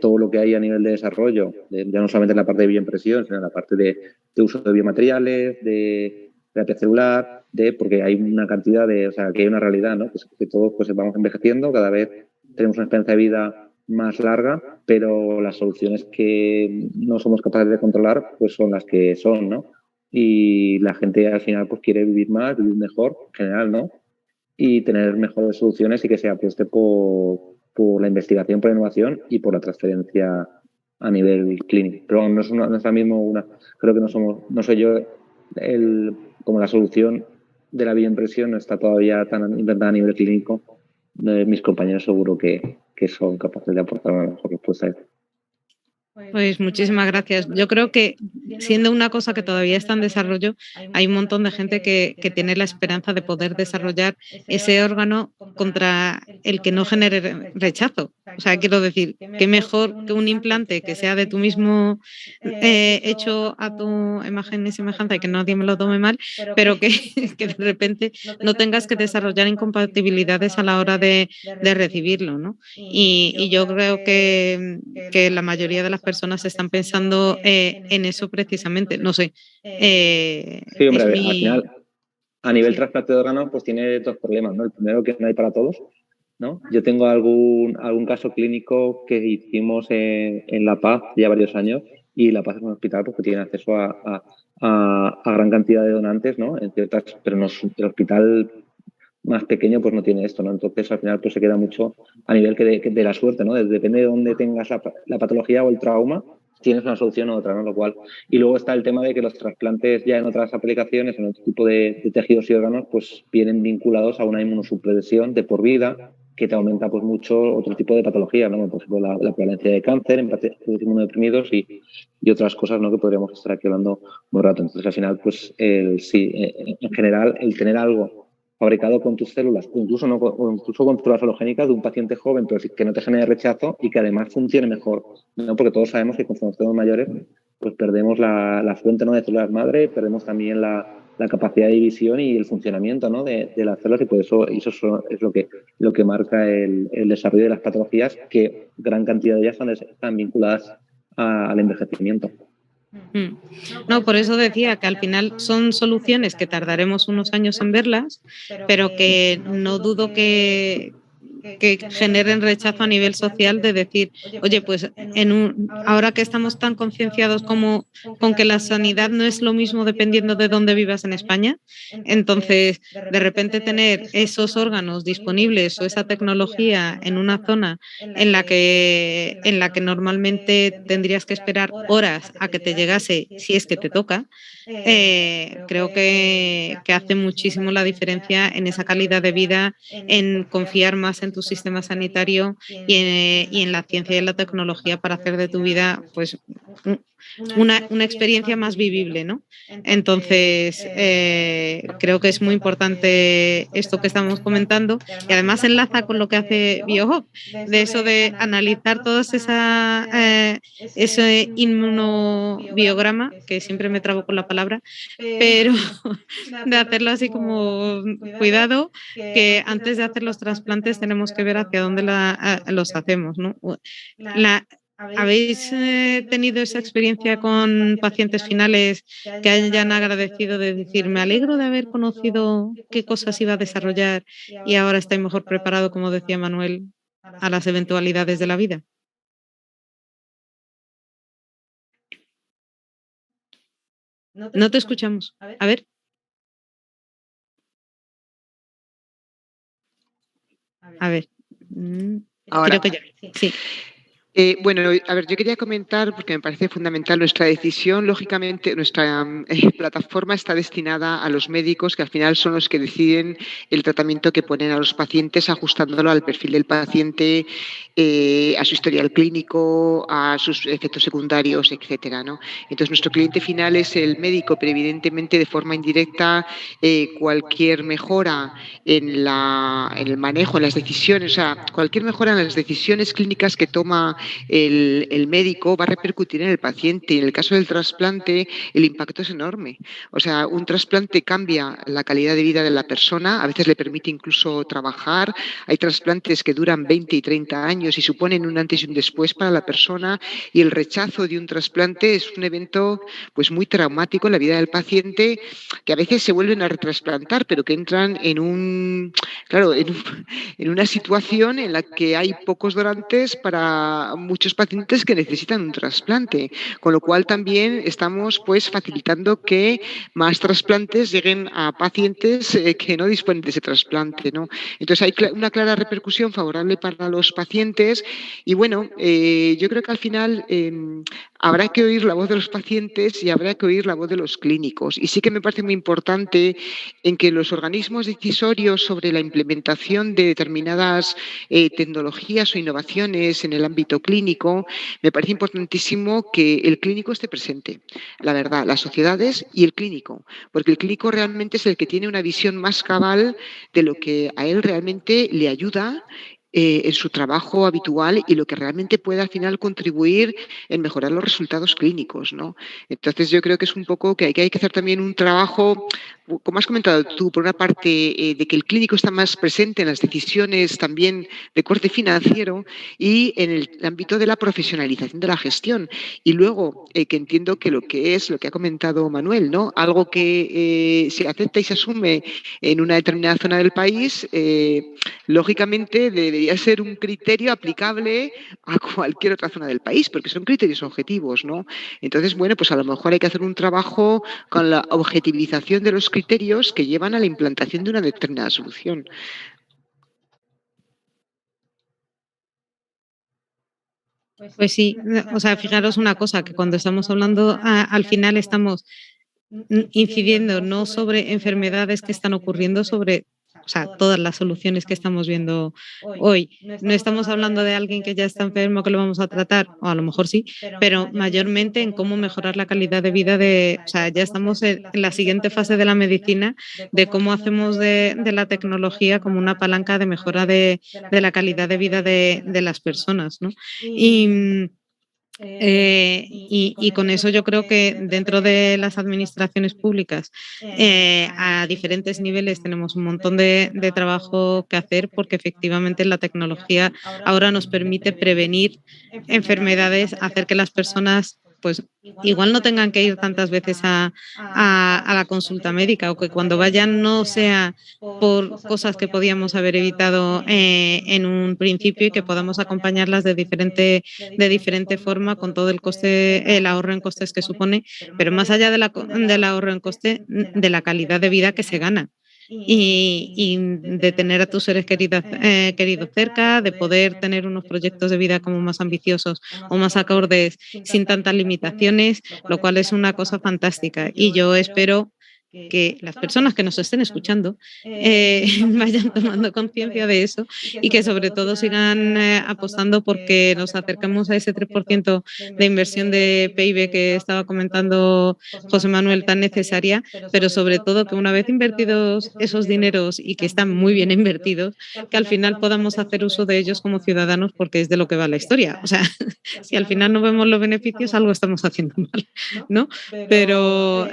S6: todo lo que hay a nivel de desarrollo, ya no solamente en la parte de bioimpresión, sino en la parte de uso de biomateriales, de terapia celular, porque hay una cantidad o sea, que hay una realidad, ¿no? Que todos pues vamos envejeciendo, cada vez tenemos una esperanza de vida más larga, pero las soluciones que no somos capaces de controlar pues son las que son, ¿no? Y la gente al final pues quiere vivir más, vivir mejor, en general, ¿no? Y tener mejores soluciones y que se apueste por la investigación, por la innovación y por la transferencia a nivel clínico. Pero no es ahora mismo creo que no soy yo como la solución de la bioimpresión no está todavía tan inventada a nivel clínico. Mis compañeros seguro que son capaces de aportar una mejor respuesta a esto.
S1: Pues muchísimas gracias. Yo creo que siendo una cosa que todavía está en desarrollo, hay un montón de gente que tiene la esperanza de poder desarrollar ese órgano contra el que no genere rechazo. O sea, quiero decir, qué mejor que un implante que sea de tu mismo hecho a tu imagen y semejanza y que nadie me lo tome mal, pero que de repente no tengas que desarrollar incompatibilidades a la hora de recibirlo, ¿no? Y yo creo que la mayoría de las personas están pensando en eso precisamente. No sé.
S6: Sí, hombre, al final, a nivel trasplante de órganos, pues tiene dos problemas, ¿no? El primero, que no hay para todos, ¿no? Yo tengo algún caso clínico que hicimos en La Paz ya varios años, y La Paz es un hospital porque tiene acceso a gran cantidad de donantes, ¿no? Pero el hospital más pequeño pues no tiene esto, ¿no? Entonces al final pues se queda mucho a nivel de la suerte, ¿no? Depende de dónde tengas la patología o el trauma, tienes una solución u otra, ¿no? Lo cual, y luego está el tema de que los trasplantes ya en otras aplicaciones, en otro tipo de tejidos y órganos, pues vienen vinculados a una inmunosupresión de por vida que te aumenta pues mucho otro tipo de patología, ¿no? Por ejemplo, la prevalencia de cáncer en pacientes inmunodeprimidos y otras cosas, ¿no? Que podríamos estar aquí hablando muy rato. Entonces al final pues sí, en general el tener algo fabricado con tus células, o incluso con células halogénicas de un paciente joven, pero que no te genere rechazo y que además funcione mejor, ¿no? Porque todos sabemos que cuando somos mayores, pues perdemos la fuente, ¿no? de células madre, perdemos también la capacidad de división y el funcionamiento, ¿no? de las células, y por eso es lo que marca el desarrollo de las patologías, que gran cantidad de ellas están vinculadas al envejecimiento.
S1: No, por eso decía que al final son soluciones que tardaremos unos años en verlas, pero que no dudo que que generen rechazo a nivel social de decir, oye, pues ahora que estamos tan concienciados como con que la sanidad no es lo mismo dependiendo de dónde vivas en España, entonces de repente tener esos órganos disponibles o esa tecnología en una zona en la que normalmente tendrías que esperar horas a que te llegase si es que te toca, creo que hace muchísimo la diferencia en esa calidad de vida, en confiar más en tu sistema sanitario y en la ciencia y la tecnología para hacer de tu vida pues una experiencia más vivible, ¿no? Entonces, creo que es muy importante esto que estamos comentando y además enlaza con lo que hace BioHub, de eso de analizar todas ese inmunobiograma, que siempre me trabo con la palabra, pero de hacerlo así como cuidado, que antes de hacer los trasplantes tenemos que ver hacia dónde los hacemos, ¿no? ¿Habéis tenido esa experiencia con pacientes finales que hayan agradecido de decir, me alegro de haber conocido qué cosas iba a desarrollar y ahora estoy mejor preparado, como decía Manuel, a las eventualidades de la vida? No te escuchamos. A ver. A ver.
S7: Ahora.
S1: Creo que ya. Sí.
S7: Bueno, a ver, yo quería comentar, porque me parece fundamental nuestra decisión, lógicamente nuestra plataforma está destinada a los médicos, que al final son los que deciden el tratamiento que ponen a los pacientes, ajustándolo al perfil del paciente, a su historial clínico, a sus efectos secundarios, etcétera, ¿no? Entonces, nuestro cliente final es el médico, pero evidentemente de forma indirecta cualquier mejora en el manejo, en las decisiones, o sea, cualquier mejora en las decisiones clínicas que toma el médico va a repercutir en el paciente. Y en el caso del trasplante, el impacto es enorme. O sea, un trasplante cambia la calidad de vida de la persona, a veces le permite incluso trabajar. Hay trasplantes que duran 20 y 30 años y suponen un antes y un después para la persona, y el rechazo de un trasplante es un evento pues muy traumático en la vida del paciente, que a veces se vuelven a retrasplantar, pero que entran en una situación en la que hay pocos donantes para muchos pacientes que necesitan un trasplante, con lo cual también estamos pues facilitando que más trasplantes lleguen a pacientes que no disponen de ese trasplante, ¿no? Entonces hay una clara repercusión favorable para los pacientes y bueno, yo creo que al final habrá que oír la voz de los pacientes y habrá que oír la voz de los clínicos. Y sí que me parece muy importante en que los organismos decisorios sobre la implementación de determinadas tecnologías o innovaciones en el ámbito clínico, me parece importantísimo que el clínico esté presente, la verdad, las sociedades y el clínico, porque el clínico realmente es el que tiene una visión más cabal de lo que a él realmente le ayuda en su trabajo habitual y lo que realmente puede al final contribuir en mejorar los resultados clínicos, ¿no? Entonces yo creo que es un poco que hay que hacer también un trabajo, como has comentado tú, por una parte de que el clínico está más presente en las decisiones también de corte financiero y en el ámbito de la profesionalización de la gestión. Y luego que entiendo que lo que ha comentado Manuel, ¿no? Algo que se acepta y se asume en una determinada zona del país, lógicamente debería ser un criterio aplicable a cualquier otra zona del país, porque son criterios objetivos, ¿no? Entonces, bueno, pues a lo mejor hay que hacer un trabajo con la objetivización de los criterios que llevan a la implantación de una determinada solución.
S1: Pues sí, o sea, fijaros una cosa, que cuando estamos hablando, al final estamos incidiendo no sobre enfermedades que están ocurriendo, sobre todas las soluciones que estamos viendo hoy. No estamos hablando de alguien que ya está enfermo que lo vamos a tratar, o a lo mejor sí, pero mayormente en cómo mejorar la calidad de vida ya estamos en la siguiente fase de la medicina, de cómo hacemos de la tecnología como una palanca de mejora de la calidad de vida de las personas, ¿no? Y con eso yo creo que dentro de las administraciones públicas a diferentes niveles tenemos un montón de trabajo que hacer, porque efectivamente la tecnología ahora nos permite prevenir enfermedades, hacer que las personas pues igual no tengan que ir tantas veces a la consulta médica, o que cuando vayan no sea por cosas que podíamos haber evitado en un principio, y que podamos acompañarlas de diferente forma, con todo el ahorro en costes que supone, pero más allá del ahorro en coste, de la calidad de vida que se gana. Y de tener a tus seres queridos cerca, de poder tener unos proyectos de vida como más ambiciosos o más acordes, sin tantas limitaciones, lo cual es una cosa fantástica. Y yo espero que las personas que nos estén escuchando vayan tomando conciencia de eso, y que sobre todo sigan apostando porque nos acercamos a ese 3% de inversión de PIB que estaba comentando José Manuel, tan necesaria, pero sobre todo que una vez invertidos esos dineros, y que están muy bien invertidos, que al final podamos hacer uso de ellos como ciudadanos, porque es de lo que va la historia. O sea, si al final no vemos los beneficios, algo estamos haciendo mal, ¿no? Pero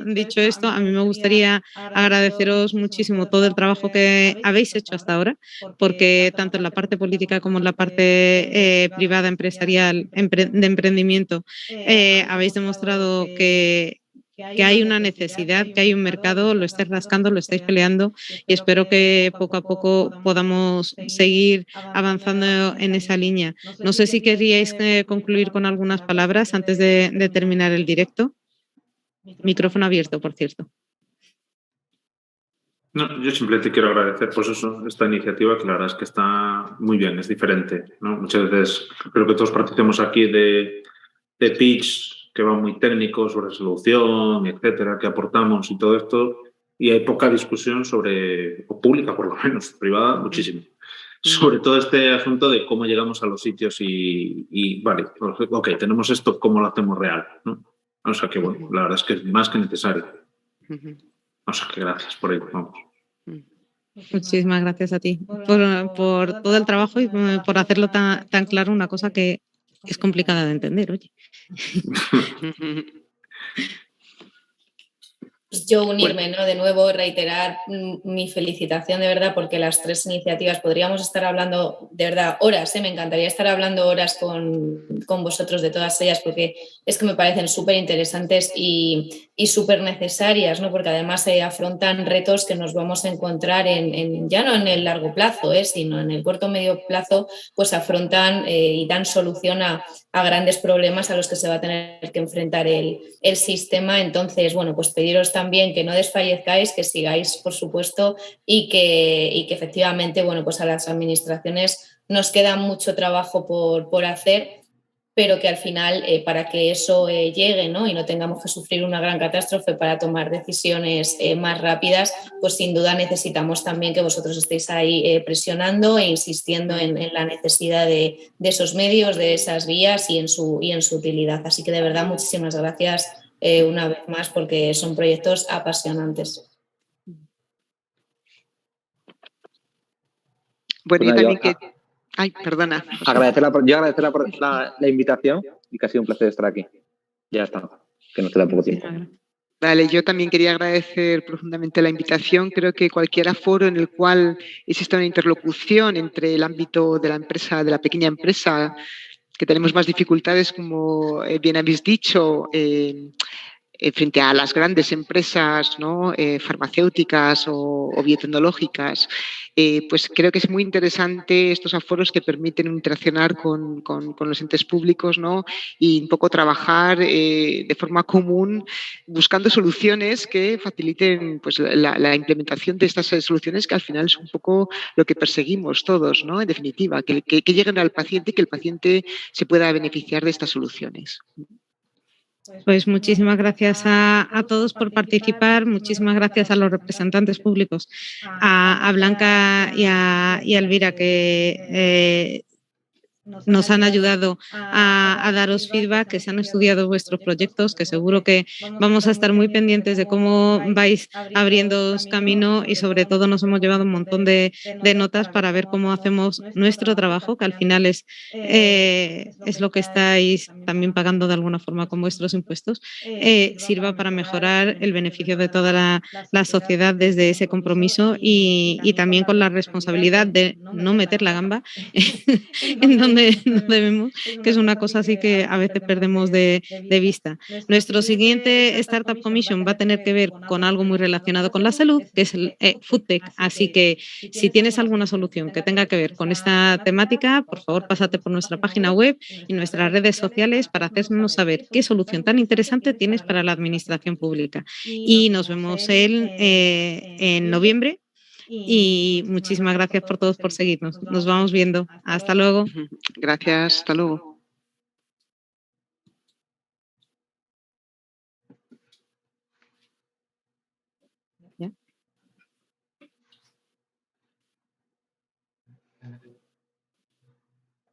S1: dicho esto, a mí me gustaría agradeceros muchísimo todo el trabajo que habéis hecho hasta ahora, porque tanto en la parte política como en la parte privada, empresarial, de emprendimiento, habéis demostrado que hay una necesidad, que hay un mercado, lo estáis rascando, lo estáis peleando, y espero que poco a poco podamos seguir avanzando en esa línea. No sé si queríais concluir con algunas palabras antes de terminar el directo. Micrófono abierto, por cierto.
S4: No, yo simplemente quiero agradecer pues eso, esta iniciativa, que la verdad es que está muy bien, es diferente, ¿no? Muchas veces creo que todos participamos aquí de pitch que van muy técnicos sobre resolución, etcétera, que aportamos y todo esto, y hay poca discusión sobre, o pública por lo menos, privada, muchísimo, sobre todo este asunto de cómo llegamos a los sitios y vale, ok, tenemos esto, ¿cómo lo hacemos real? ¿No? O sea que, bueno, la verdad es que es más que necesario. O sea que gracias por ello, vamos.
S1: Muchísimas gracias a ti por todo el trabajo y por hacerlo tan claro, una cosa que es complicada de entender, oye.
S2: Pues yo unirme, ¿no? De nuevo, reiterar mi felicitación de verdad, porque las tres iniciativas podríamos estar hablando de verdad horas, me encantaría estar hablando horas con vosotros de todas ellas, porque es que me parecen súper interesantes y súper necesarias, ¿no? Porque además afrontan retos que nos vamos a encontrar ya no en el largo plazo, sino en el corto o medio plazo, pues afrontan y dan solución a grandes problemas a los que se va a tener que enfrentar el sistema. Entonces, bueno, pues pediros también que no desfallezcáis, que sigáis, por supuesto, y que efectivamente, bueno, pues a las administraciones nos queda mucho trabajo por hacer, pero que al final, para que eso llegue, ¿no? Y no tengamos que sufrir una gran catástrofe para tomar decisiones más rápidas, pues sin duda necesitamos también que vosotros estéis ahí presionando e insistiendo en la necesidad de esos medios, de esas vías y en su utilidad. Así que de verdad, muchísimas gracias una vez más, porque son proyectos apasionantes.
S7: Bueno, yo también que... Ay, perdona.
S6: Agradecer la invitación, y que ha sido un placer estar aquí. Ya está, que nos queda poco tiempo.
S7: Vale, yo también quería agradecer profundamente la invitación. Creo que cualquier foro en el cual exista una interlocución entre el ámbito de la empresa, de la pequeña empresa, que tenemos más dificultades, como bien habéis dicho, frente a las grandes empresas, ¿no? Farmacéuticas o biotecnológicas, pues creo que es muy interesante estos aforos que permiten interaccionar con los entes públicos, ¿no? Y un poco trabajar de forma común, buscando soluciones que faciliten pues, la implementación de estas soluciones, que al final es un poco lo que perseguimos todos, ¿no? En definitiva, que lleguen al paciente y que el paciente se pueda beneficiar de estas soluciones.
S1: Pues muchísimas gracias a todos por participar, muchísimas gracias a los representantes públicos, a Blanca y a Elvira, que nos han ayudado a daros feedback, que se han estudiado vuestros proyectos, que seguro que vamos a estar muy pendientes de cómo vais abriéndoos camino, y sobre todo nos hemos llevado un montón de notas para ver cómo hacemos nuestro trabajo, que al final es lo que estáis también pagando de alguna forma con vuestros impuestos, sirva para mejorar el beneficio de toda la sociedad desde ese compromiso, y también con la responsabilidad de no meter la gamba en donde donde no debemos, que es una cosa así que a veces perdemos de vista. Nuestro siguiente Startup Commission va a tener que ver con algo muy relacionado con la salud, que es el FoodTech. Así que si tienes alguna solución que tenga que ver con esta temática, por favor, pásate por nuestra página web y nuestras redes sociales para hacernos saber qué solución tan interesante tienes para la administración pública. Y nos vemos en noviembre. Y muchísimas gracias por todos por seguirnos. Nos vamos viendo. Hasta luego.
S7: Gracias, hasta luego.